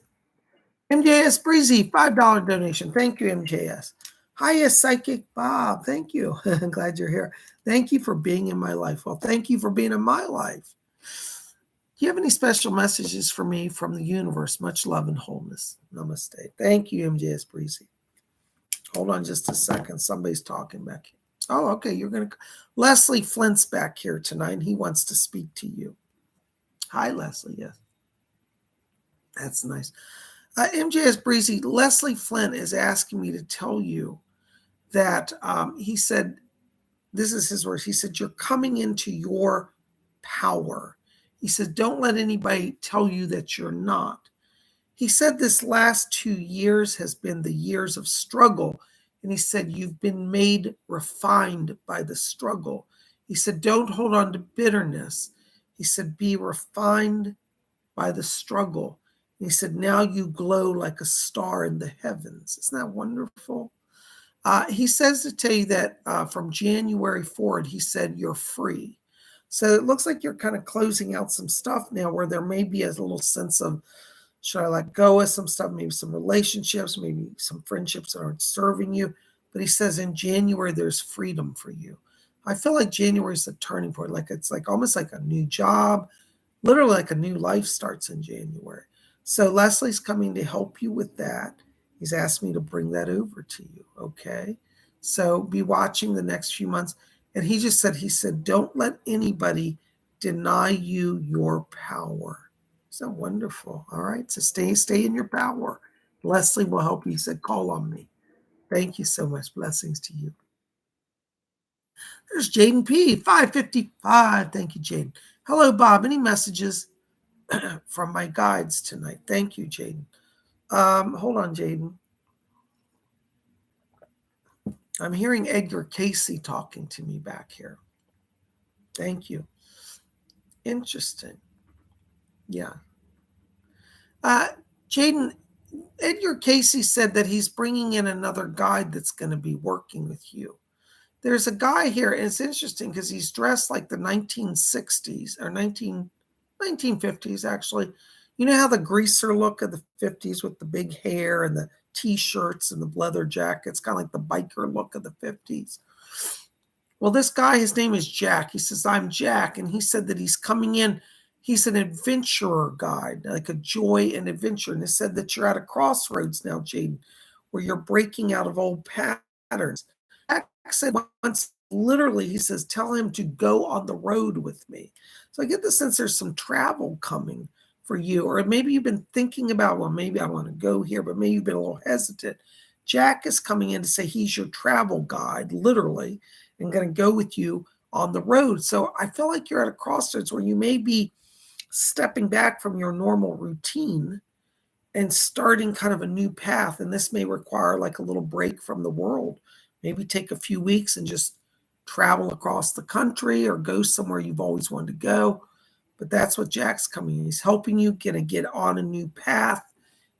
MJS Breezy, $5 donation. Thank you, MJS. Hiya, Psychic Bob. Thank you. I'm glad you're here. Thank you for being in my life. Well, thank you for being in my life. Do you have any special messages for me from the universe? Much love and wholeness. Namaste. Thank you, MJS Breezy. Hold on just a second. Somebody's talking back here. Oh, okay. You're going to. Leslie Flint's back here tonight. He wants to speak to you. Hi, Leslie. Yes. That's nice. MJS Breezy, Leslie Flint is asking me to tell you that he said, this is his words. He said, you're coming into your power. He said, don't let anybody tell you that you're not. He said this last 2 years has been the years of struggle. And he said, you've been made refined by the struggle. He said, don't hold on to bitterness. He said, be refined by the struggle. And he said, now you glow like a star in the heavens. Isn't that wonderful? He says to tell you that from January forward, he said, you're free. So it looks like you're kind of closing out some stuff now where there may be a little sense of, should I let go of some stuff, maybe some relationships, maybe some friendships that aren't serving you. But he says in January, there's freedom for you. I feel like January is the turning point. Like it's like almost like a new job, literally like a new life starts in January. So Leslie's coming to help you with that. He's asked me to bring that over to you. Okay. So be watching the next few months. And he just said, don't let anybody deny you your power. So wonderful. All right. So stay in your power. Leslie will help you. He said, call on me. Thank you so much. Blessings to you. There's Jaden P. 555. Thank you, Jaden. Hello, Bob. Any messages from my guides tonight? Thank you, Jaden. Hold on, Jaden. I'm hearing Edgar Casey talking to me back here. Thank you. Interesting. Yeah. Jaden, Edgar Casey said that he's bringing in another guide that's going to be working with you. There's a guy here, and it's interesting because he's dressed like the 1960s or 1950s, actually. You know how the greaser look of the 50s with the big hair and the T-shirts and the leather jackets, kind of like the biker look of the 50s. Well, this guy, his name is Jack. He says, I'm Jack. And he said that he's coming in. He's an adventurer guide, like a joy and adventure. And he said that you're at a crossroads now, Jaden, where you're breaking out of old patterns. Jack said once, literally, he says, tell him to go on the road with me. So I get the sense there's some travel coming for you. Or maybe you've been thinking about, well, maybe I want to go here, but maybe you've been a little hesitant. Jack is coming in to say he's your travel guide, literally, and going to go with you on the road. So I feel like you're at a crossroads where you may be stepping back from your normal routine and starting kind of a new path. And this may require like a little break from the world. Maybe take a few weeks and just travel across the country or go somewhere you've always wanted to go. But that's what Jack's coming. He's helping you get on a new path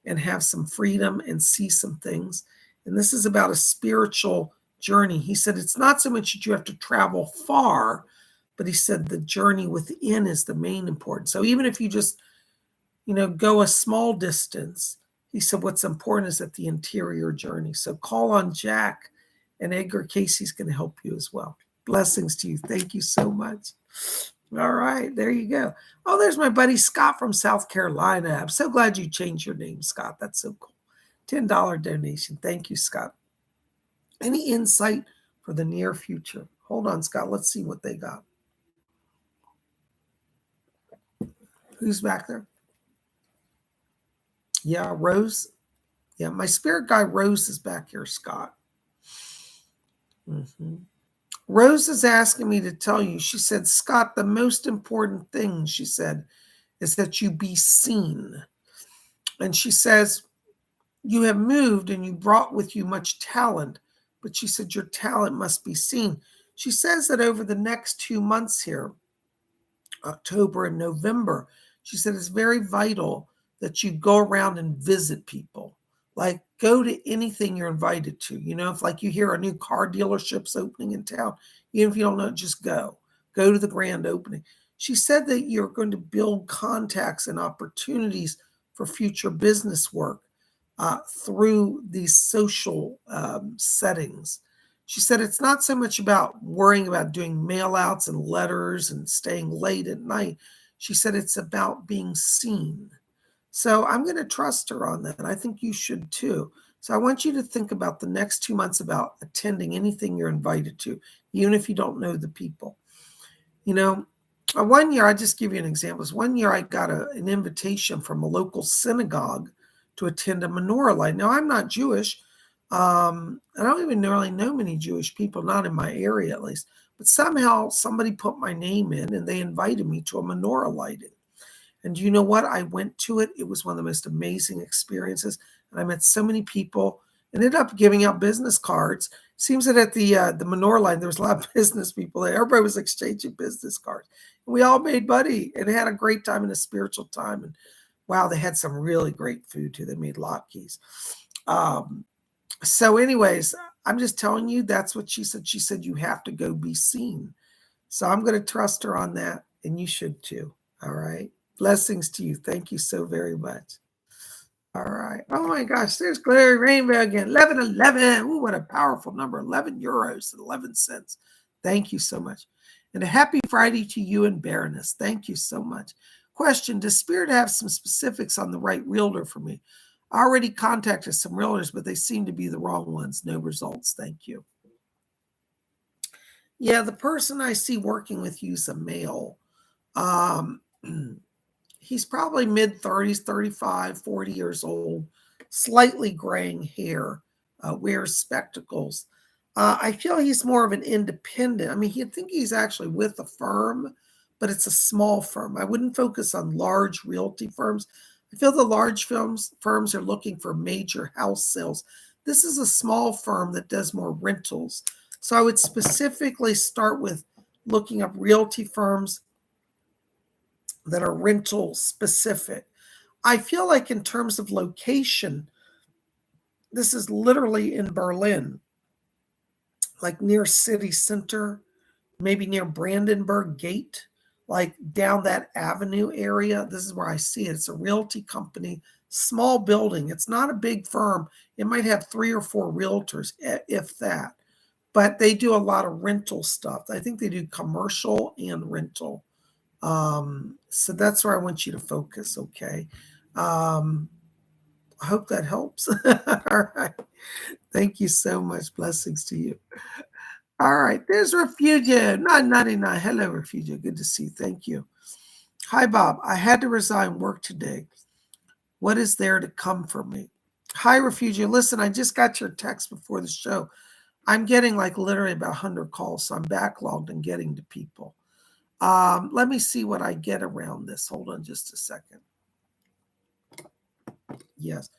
and have some freedom and see some things. And this is about a spiritual journey. He said it's not so much that you have to travel far, but he said the journey within is the main important. So even if you just, go a small distance, he said what's important is that the interior journey. So call on Jack, and Edgar Casey's going to help you as well. Blessings to you. Thank you so much. All right, there you go. Oh, there's my buddy Scott from South Carolina. I'm so glad you changed your name, Scott. That's so cool. $10 donation. Thank you, Scott. Any insight for the near future? Hold on, Scott. Let's see what they got. Who's back there? Yeah, Rose. Yeah, my spirit guide Rose is back here, Scott. Rose is asking me to tell you, she said, Scott, the most important thing, she said, is that you be seen. And she says, you have moved and you brought with you much talent, but she said your talent must be seen. She says that over the next 2 months here, October and November, she said it's very vital that you go around and visit people. Like go to anything you're invited to. If like you hear a new car dealership's opening in town, even if you don't know, just go. Go to the grand opening. She said that you're going to build contacts and opportunities for future business work through these social settings. She said it's not so much about worrying about doing mail outs and letters and staying late at night. She said it's about being seen. So I'm going to trust her on that. I think you should too. So I want you to think about the next 2 months about attending anything you're invited to, even if you don't know the people. One year, I just give you an example. One year I got an invitation from a local synagogue to attend a menorah light. Now, I'm not Jewish. I don't even really know many Jewish people, not in my area at least. But somehow somebody put my name in and they invited me to a menorah lighting. And you know what? I went to it. It was one of the most amazing experiences. And I met so many people. Ended up giving out business cards. Seems that at the menorah line, there was a lot of business people there. Everybody was exchanging business cards. And we all made money and had a great time and a spiritual time. And wow, they had some really great food too. They made latkes. So anyways, I'm just telling you, that's what she said. She said, you have to go be seen. So I'm going to trust her on that. And you should too. All right. Blessings to you. Thank you so very much. All right. Oh my gosh, there's Glary Rainbow again. 1111. Ooh, what a powerful number. 11 euros and 11 cents. Thank you so much. And a happy Friday to you and Baroness. Thank you so much. Question, does Spirit have some specifics on the right realtor for me? I already contacted some realtors, but they seem to be the wrong ones. No results. Thank you. Yeah, the person I see working with you is a male. He's probably mid-30s, 35, 40 years old, slightly graying hair, wears spectacles. I feel he's more of an independent. I mean, you'd think he's actually with a firm, but it's a small firm. I wouldn't focus on large realty firms. I feel the large firms are looking for major house sales. This is a small firm that does more rentals. So I would specifically start with looking up realty firms that are rental specific. I feel like in terms of location, this is literally in Berlin, like near city center, maybe near Brandenburg Gate, like down that avenue area. This is where I see it. It's a realty company, small building. It's not a big firm. It might have 3 or 4 realtors, if that. But they do a lot of rental stuff. I think they do commercial and rental. So that's where I want you to focus, okay? I hope that helps. All right. Thank you so much. Blessings to you. All right. There's Refugio, 999. Hello, Refugio. Good to see you. Thank you. Hi, Bob. I had to resign work today. What is there to come for me? Hi, Refugio. Listen, I just got your text before the show. I'm getting like literally about 100 calls, so I'm backlogged and getting to people. Let me see what I get around this. Hold on just a second. Yes.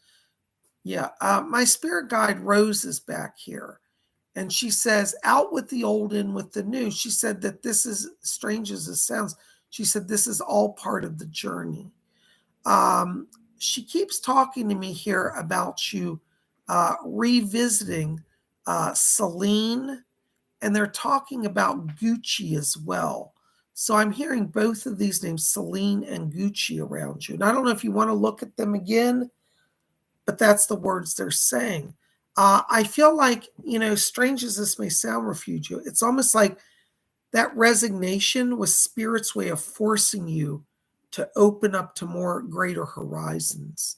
Yeah. My spirit guide, Rose, is back here. And she says, out with the old, in with the new. She said that this is, strange as it sounds, she said this is all part of the journey. She keeps talking to me here about you revisiting Celine, and they're talking about Gucci as well. So I'm hearing both of these names, Celine and Gucci, around you. And I don't know if you want to look at them again, but that's the words they're saying. I feel like, strange as this may sound, Refugio, it's almost like that resignation was Spirit's way of forcing you to open up to more greater horizons.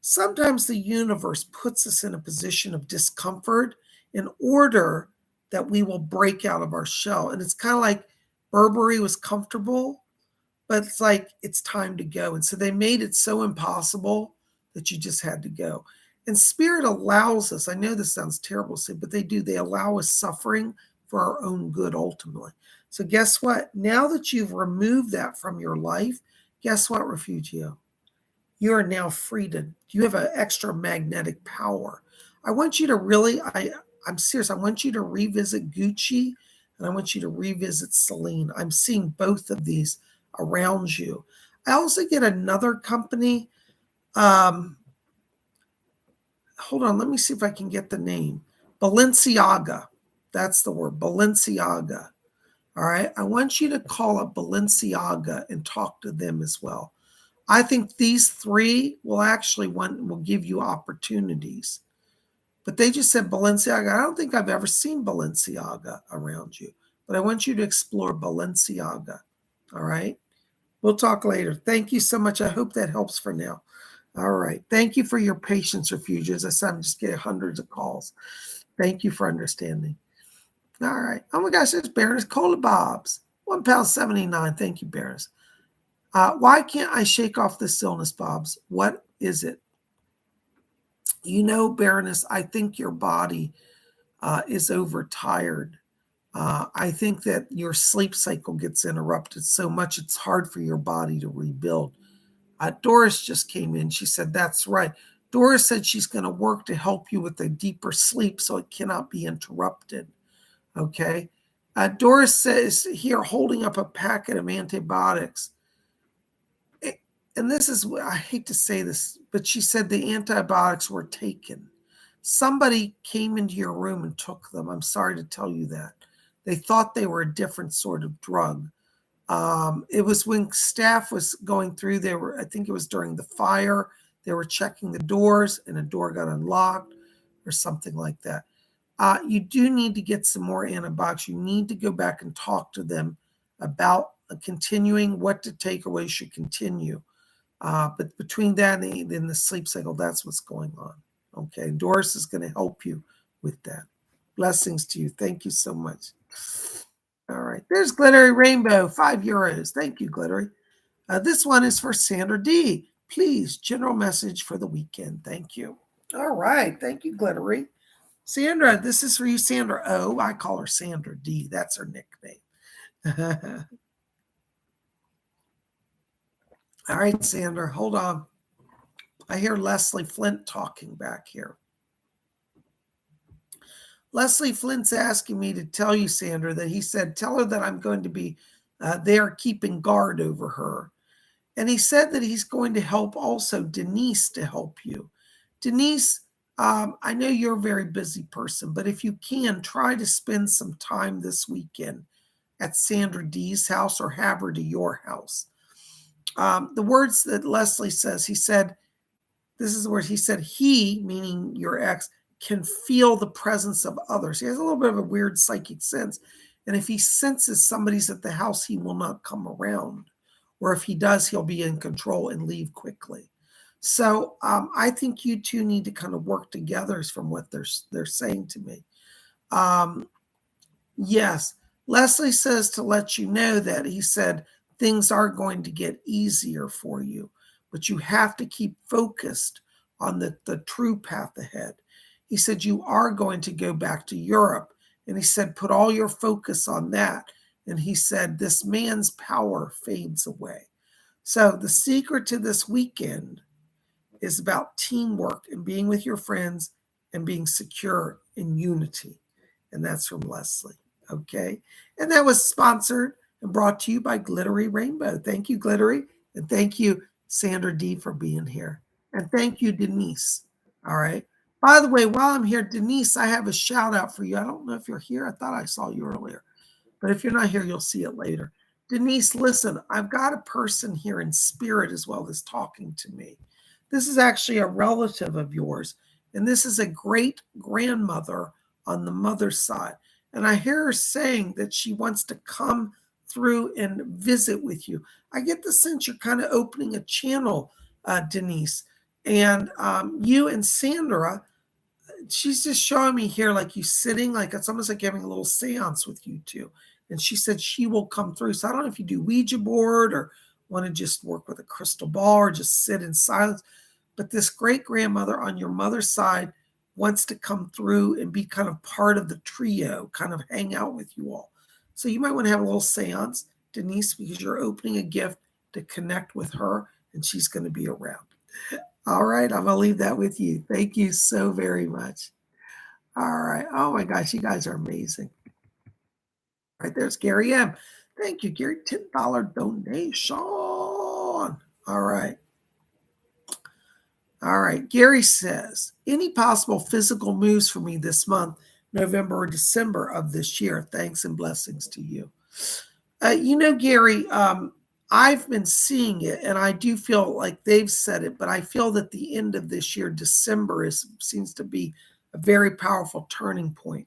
Sometimes the universe puts us in a position of discomfort in order that we will break out of our shell. And it's kind of like Burberry was comfortable, but it's like it's time to go. And so they made it so impossible that you just had to go. And Spirit allows us, I know this sounds terrible to say, but they do, they allow us suffering for our own good ultimately. So guess what? Now that you've removed that from your life, guess what, Refugio? You are now free to, you have an extra magnetic power. I want you to really, I'm serious, I want you to revisit Gucci and I want you to revisit Celine. I'm seeing both of these around you. I also get another company. hold on, let me see if I can get the name. Balenciaga. That's the word, Balenciaga. All right. I want you to call up Balenciaga and talk to them as well. I think these three will give you opportunities. But they just said Balenciaga. I don't think I've ever seen Balenciaga around you. But I want you to explore Balenciaga. All right. We'll talk later. Thank you so much. I hope that helps for now. All right. Thank you for your patience, Refuge. As I said, I'm just getting hundreds of calls. Thank you for understanding. All right. Oh my gosh, there's Baroness Cola Bob's. £1.79. Thank you, Baroness. Why can't I shake off this illness, Bob's? What is it? You know, Baroness, I think your body is overtired. I think that your sleep cycle gets interrupted so much it's hard for your body to rebuild. Doris just came in. She said, that's right. Doris said she's going to work to help you with a deeper sleep so it cannot be interrupted. Okay. Doris says here, holding up a packet of antibiotics. And this is, I hate to say this, but she said the antibiotics were taken. Somebody came into your room and took them. I'm sorry to tell you that. They thought they were a different sort of drug. It was when staff was going through, I think it was during the fire, they were checking the doors and a door got unlocked or something like that. You do need to get some more antibiotics. You need to go back and talk to them about continuing, what to take away should continue. But between that and the sleep cycle, that's what's going on. Okay, Doris is going to help you with that. Blessings to you. Thank you so much. All right, there's Glittery Rainbow, €5. Thank you, Glittery. This one is for Sandra D. Please, general message for the weekend. Thank you. All right, thank you, Glittery. Sandra, this is for you, Sandra O. I call her Sandra D. That's her nickname. All right, Sandra, hold on. I hear Leslie Flint talking back here. Leslie Flint's asking me to tell you, Sandra, that he said, tell her that I'm going to be there keeping guard over her. And he said that he's going to help also Denise to help you. Denise, I know you're a very busy person, but if you can, try to spend some time this weekend at Sandra D's house or have her to your house. The words that Leslie says, he said, this is the word he said, he, meaning your ex, can feel the presence of others. He has a little bit of a weird psychic sense. And if he senses somebody's at the house, he will not come around. Or if he does, he'll be in control and leave quickly. So I think you two need to kind of work together from what they're saying to me. Yes, Leslie says to let you know that he said things are going to get easier for you, but you have to keep focused on the true path ahead. He said you are going to go back to Europe, and he said put all your focus on that. And he said this man's power fades away. So the secret to this weekend is about teamwork and being with your friends and being secure in unity. And that's from Leslie. Okay. And that was sponsored and brought to you by Glittery Rainbow. Thank you, Glittery. And thank you, Sandra D, for being here. And thank you, Denise. All right. By the way, while I'm here, Denise, I have a shout out for you. I don't know if you're here. I thought I saw you earlier. But if you're not here, you'll see it later. Denise, listen, I've got a person here in spirit as well that's talking to me. This is actually a relative of yours. And this is a great grandmother on the mother's side. And I hear her saying that she wants to come through and visit with you. I get the sense you're kind of opening a channel, Denise. And you and Sandra, she's just showing me here like you sitting, like it's almost like having a little seance with you two. And she said she will come through. So I don't know if you do Ouija board or want to just work with a crystal ball or just sit in silence. But this great grandmother on your mother's side wants to come through and be kind of part of the trio, kind of hang out with you all. So you might want to have a little seance, Denise, because you're opening a gift to connect with her and she's going to be around. All right, I'm going to leave that with you. Thank you so very much. All right. Oh my gosh, you guys are amazing. All right, there's Gary M. Thank you, Gary. $10 donation. All right. All right. Gary says, any possible physical moves for me this month, November or December of this year? Thanks and blessings to you. Gary, I've been seeing it, and I do feel like they've said it, but I feel that the end of this year, December, seems to be a very powerful turning point.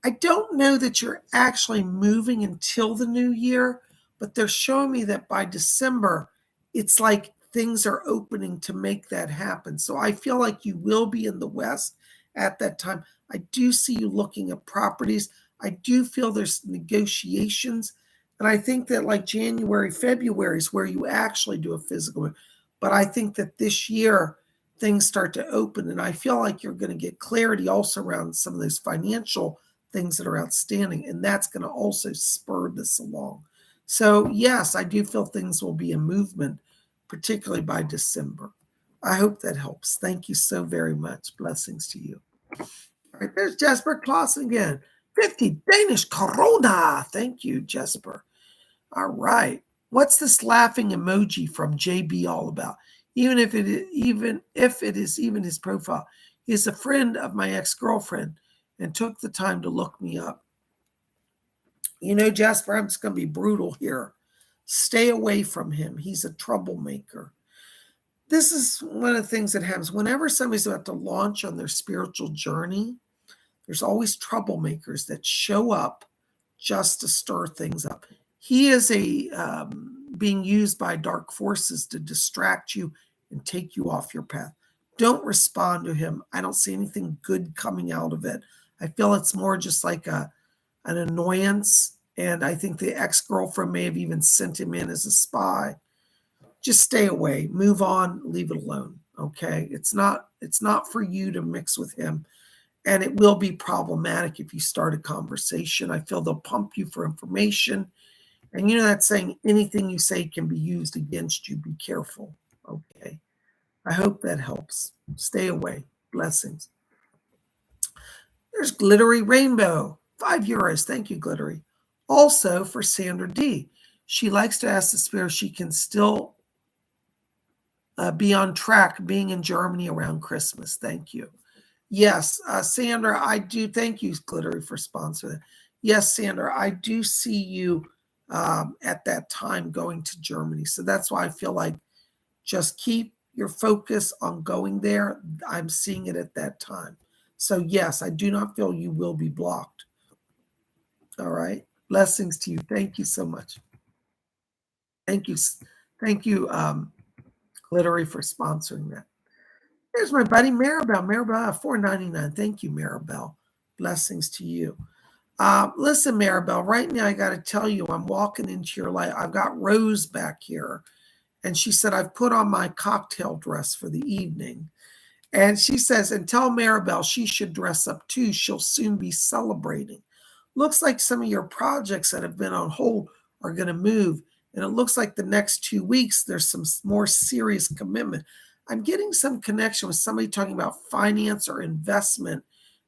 I don't know that you're actually moving until the new year, but they're showing me that by December, it's like things are opening to make that happen. So I feel like you will be in the West at that time. I do see you looking at properties. I do feel there's negotiations. And I think that like January, February is where you actually do a physical move. But I think that this year, things start to open. And I feel like you're going to get clarity also around some of those financial things that are outstanding, and that's going to also spur this along. So yes, I do feel things will be in movement, particularly by December. I hope that helps. Thank you so very much. Blessings to you. All right, there's Jesper Clausen again. 50 Danish Corona. Thank you, Jesper. All right. What's this laughing emoji from JB all about? Even if it is even his profile. He's a friend of my ex-girlfriend and took the time to look me up. Jasper, I'm just going to be brutal here. Stay away from him. He's a troublemaker. This is one of the things that happens whenever somebody's about to launch on their spiritual journey. There's always troublemakers that show up just to stir things up. He is being used by dark forces to distract you and take you off your path. Don't respond to him. I don't see anything good coming out of it. I feel it's more just like an annoyance. And I think the ex-girlfriend may have even sent him in as a spy. Just stay away, move on, leave it alone. Okay. It's not for you to mix with him. And it will be problematic if you start a conversation. I feel they'll pump you for information. And that saying, anything you say can be used against you. Be careful. Okay. I hope that helps. Stay away. Blessings. There's Glittery Rainbow. €5. Thank you, Glittery. Also for Sandra D. She likes to ask the spirit if she can still be on track being in Germany around Christmas. Thank you. Yes, Sandra, I do. Thank you, Glittery, for sponsoring. Yes, Sandra, I do see you at that time going to Germany. So that's why I feel like just keep your focus on going there. I'm seeing it at that time. So yes, I do not feel you will be blocked. All right. Blessings to you. Thank you so much. Thank you. Thank you, Glittery, for sponsoring that. There's my buddy Maribel. Maribel, $4.99. Thank you, Maribel. Blessings to you. Listen, Maribel, right now I got to tell you, I'm walking into your life. I've got Rose back here, and she said, I've put on my cocktail dress for the evening. And she says, and tell Maribel she should dress up too. She'll soon be celebrating. Looks like some of your projects that have been on hold are going to move. And it looks like the next 2 weeks, there's some more serious commitment. I'm getting some connection with somebody talking about finance or investment,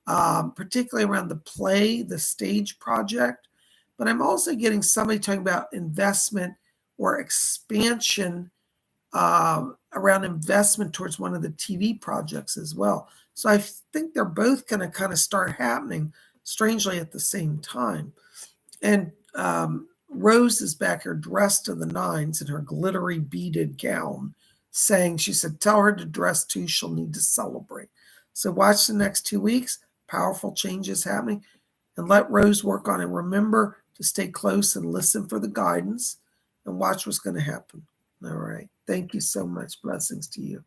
particularly around the stage project. But I'm also getting somebody talking about investment or expansion around investment towards one of the TV projects as well. So I think they're both going to kind of start happening strangely at the same time. And Rose is back here dressed to the nines in her glittery beaded gown, saying, she said, tell her to dress too. She'll need to celebrate. So watch the next 2 weeks. Powerful changes happening. And let Rose work on it. Remember to stay close and listen for the guidance and watch what's going to happen. All right. Thank you so much. Blessings to you.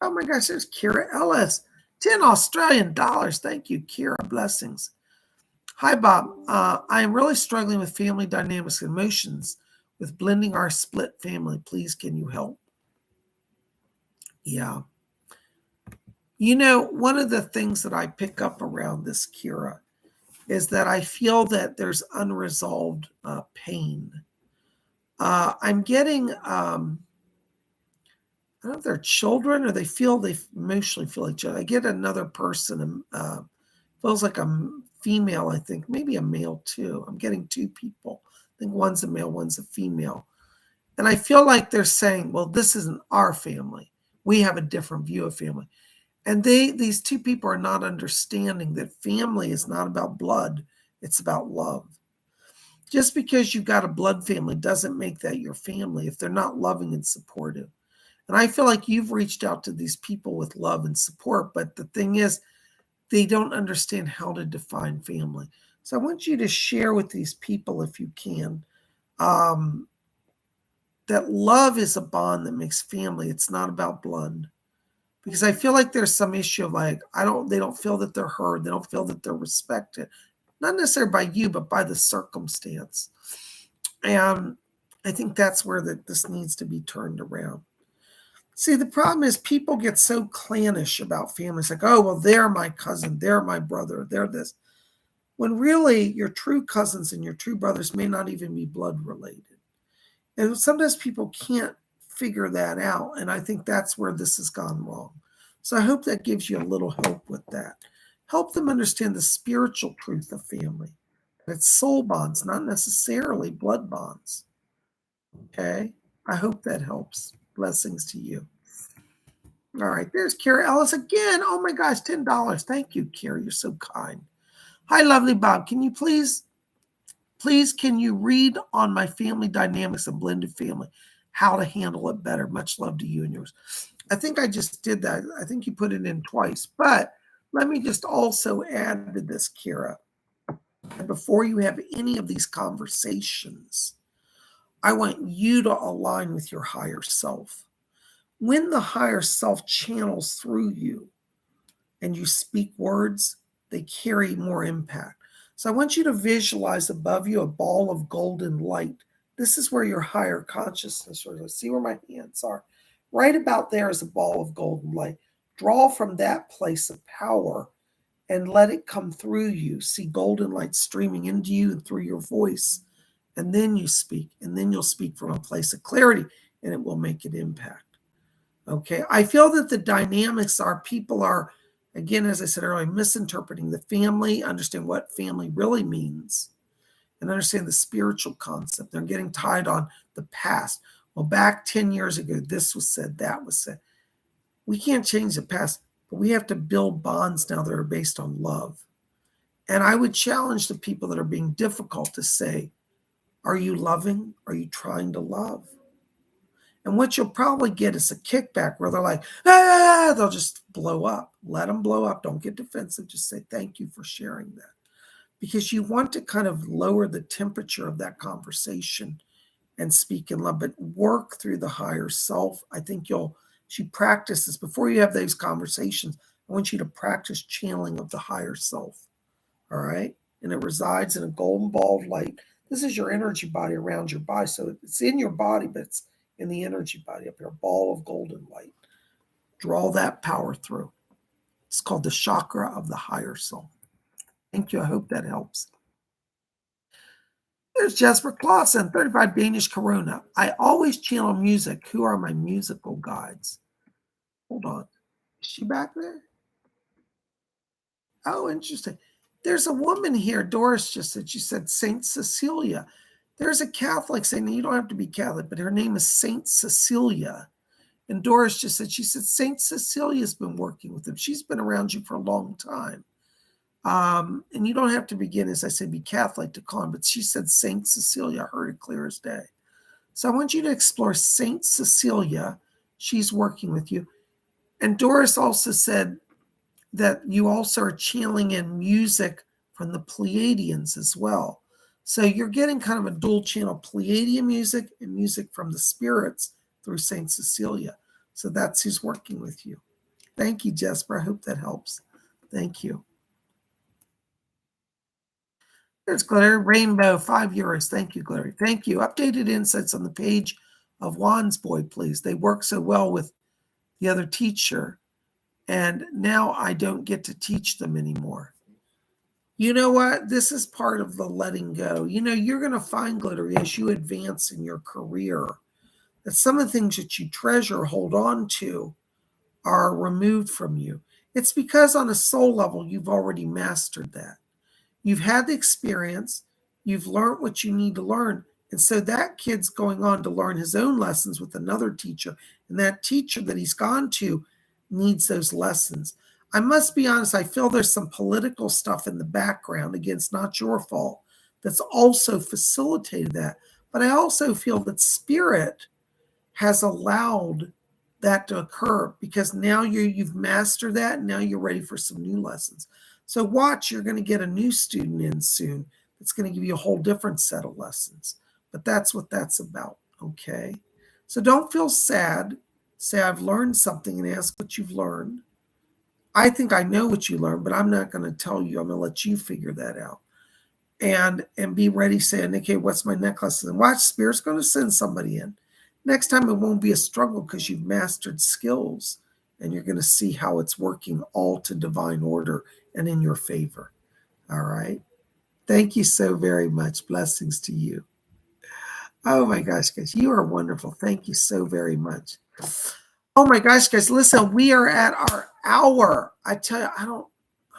Oh my gosh, there's Kira Ellis. 10 Australian dollars. Thank you, Kira. Blessings. Hi, Bob. I am really struggling with family dynamics and emotions with blending our split family. Please, can you help? Yeah. One of the things that I pick up around this, Kira, is that I feel that there's unresolved pain. I'm getting, I don't know if they're children or they emotionally feel each other. I get another person, feels like a female, I think, maybe a male too. I'm getting 2 people. I think one's a male, one's a female. And I feel like they're saying, well, this isn't our family. We have a different view of family. And these two people are not understanding that family is not about blood, it's about love. Just because you've got a blood family doesn't make that your family if they're not loving and supportive. And I feel like you've reached out to these people with love and support, but the thing is, they don't understand how to define family. So I want you to share with these people, if you can, that love is a bond that makes family. It's not about blood. Because I feel like there's some issue of like, they don't feel that they're heard. They don't feel that they're respected. Not necessarily by you, but by the circumstance. And I think that's where this needs to be turned around. See, the problem is people get so clannish about families, like, oh, well, they're my cousin, they're my brother, they're this. When really your true cousins and your true brothers may not even be blood related. And sometimes people can't figure that out. And I think that's where this has gone wrong. So I hope that gives you a little help with that. Help them understand the spiritual truth of family. It's soul bonds, not necessarily blood bonds. Okay? I hope that helps. Blessings to you. All right, there's Kara Ellis again. Oh my gosh, $10. Thank you, Kara. You're so kind. Hi, lovely Bob. Can you please, can you read on my family dynamics and blended family, how to handle it better? Much love to you and yours. I think I just did that. I think you put it in twice, but let me just also add to this, Kara. And before you have any of these conversations, I want you to align with your higher self. When the higher self channels through you and you speak words, they carry more impact. So I want you to visualize above you a ball of golden light. This is where your higher consciousness is. See where my hands are. Right about there is a ball of golden light. Draw from that place of power and let it come through you. See golden light streaming into you and through your voice. And then you speak. And then you'll speak from a place of clarity, and it will make an impact. Okay, I feel that the dynamics are people are, again, as I said earlier, misinterpreting the family, understand what family really means, and understand the spiritual concept. They're getting tied on the past. Well, back 10 years ago, this was said, that was said. We can't change the past, but we have to build bonds now that are based on love. And I would challenge the people that are being difficult to say, are you loving? Are you trying to love? And what you'll probably get is a kickback where they're like, ah, they'll just blow up. Let them blow up. Don't get defensive. Just say, thank you for sharing that. Because you want to kind of lower the temperature of that conversation and speak in love, but work through the higher self. I think she practices before you have those conversations. I want you to practice channeling of the higher self. All right. And it resides in a golden ball of light. This is your energy body around your body. So it's in your body, but it's in the energy body up here, a ball of golden light. Draw that power through. It's called the chakra of the higher soul. Thank you. I hope that helps. There's Jesper Clausen, 35 Danish Corona. I always channel music. Who are my musical guides? Hold on. Is she back there? Oh, interesting. There's a woman here. Doris just said, she said Saint Cecilia. There's a Catholic saying, you don't have to be Catholic, but her name is Saint Cecilia. And Doris just said, she said, Saint Cecilia's been working with him. She's been around you for a long time. And you don't have to begin, as I said, be Catholic to call him, but she said Saint Cecilia. I heard it clear as day. So I want you to explore Saint Cecilia. She's working with you. And Doris also said that you also are channeling in music from the Pleiadians as well. So you're getting kind of a dual channel, Pleiadian music and music from the spirits through Saint Cecilia. So that's who's working with you. Thank you, Jesper. I hope that helps. Thank you. There's Glary Rainbow, €5. Thank you, Glary. Thank you. Updated insights on the page of Juan's Boy, please. They work so well with the other teacher, and now I don't get to teach them anymore. You know what? This is part of the letting go. You know, you're going to find, Glittery, as you advance in your career, that some of the things that you treasure, hold on to, are removed from you. It's because on a soul level, you've already mastered that. You've had the experience. You've learned what you need to learn. And so that kid's going on to learn his own lessons with another teacher, And that teacher that he's gone to needs those lessons. I must be honest, I feel there's some political stuff in the background. Again, it's not your fault. That's also facilitated that. But I also feel that spirit has allowed that to occur because now you've mastered that and now you're ready for some new lessons. So watch, you're going to get a new student in soon that's going to give you a whole different set of lessons. But that's what that's about, okay? So don't feel sad. Say, I've learned something and ask what you've learned. I think I know what you learned, but I'm not going to tell you. I'm going to let you figure that out. And be ready saying, okay, what's my next lesson? And watch, Spirit's going to send somebody in. Next time it won't be a struggle because you've mastered skills and you're going to see how it's working all to divine order and in your favor. All right. Thank you so very much. Blessings to you. Oh my gosh, guys, you are wonderful. Thank you so very much. Oh my gosh, guys, listen, we are at our hour. I tell you, I don't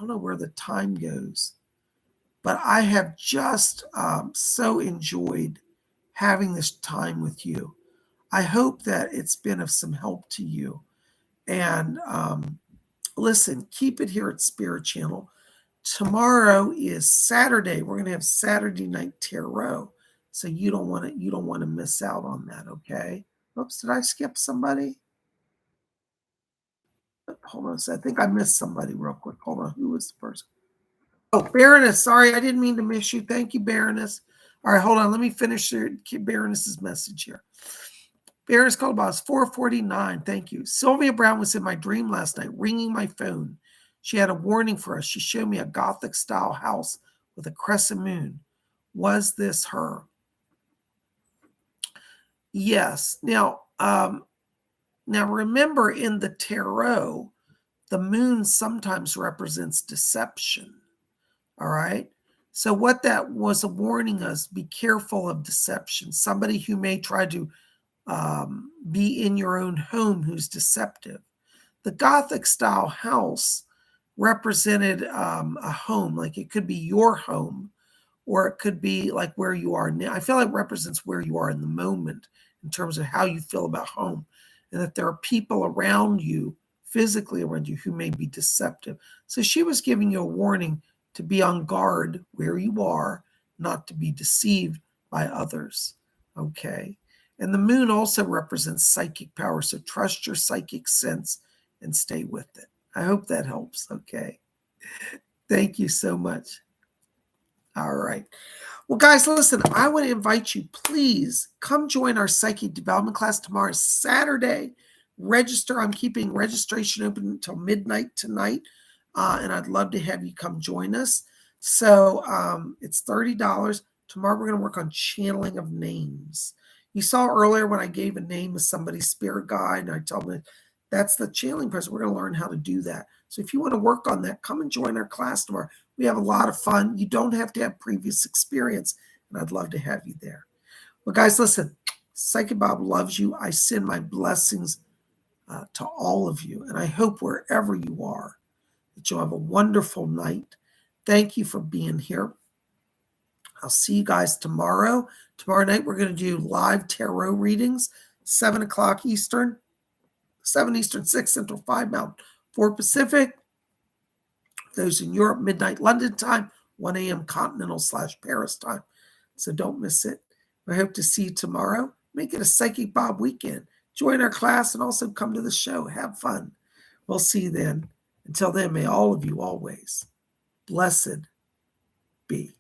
know where the time goes, but I have just so enjoyed having this time with you. I hope that it's been of some help to you. And listen, keep it here at Spirit Channel. Tomorrow is Saturday. We're going to have Saturday night tarot. So you don't want to miss out on that, okay? Oops, did I skip somebody? Hold on a second. I think I missed somebody real quick. Hold on. Who was the person? Oh, Baroness. Sorry, I didn't mean to miss you. Thank you, Baroness. All right, hold on. Let me finish Baroness's message here. Baroness called about 4:49. Thank you. Sylvia Brown was in my dream last night, ringing my phone. She had a warning for us. She showed me a Gothic-style house with a crescent moon. Was this her? Yes. Now remember, in the tarot, the moon sometimes represents deception. All right. So what that was warning us, be careful of deception. Somebody who may try to be in your own home who's deceptive. The Gothic style house represented a home, like it could be your home, or it could be like where you are now. I feel like it represents where you are in the moment in terms of how you feel about home, and that there are people around you, physically around you, who may be deceptive. So she was giving you a warning to be on guard where you are, not to be deceived by others. Okay. And the moon also represents psychic power. So trust your psychic sense and stay with it. I hope that helps. Okay. Thank you so much. All right. Well, guys, listen, I want to invite you, please come join our psychic development class tomorrow, Saturday. Register. I'm keeping registration open until midnight tonight. And I'd love to have you come join us. So it's $30. Tomorrow we're going to work on channeling of names. You saw earlier when I gave a name of somebody's spirit guide, and I told them that's the channeling person. We're going to learn how to do that. So if you want to work on that, come and join our class tomorrow. We have a lot of fun. You don't have to have previous experience, and I'd love to have you there. Well, guys, listen, Psychic Bob loves you. I send my blessings to all of you, and I hope wherever you are that you'll have a wonderful night. Thank you for being here. I'll see you guys tomorrow. Tomorrow night, we're going to do live tarot readings, 7 o'clock Eastern, 7 Eastern, 6 Central, 5 Mountain, 4 Pacific. Those in Europe, midnight London time, 1 a.m. Continental/Paris time. So don't miss it. I hope to see you tomorrow. Make it a Psychic Bob weekend. Join our class and also come to the show. Have fun. We'll see you then. Until then, may all of you always blessed be.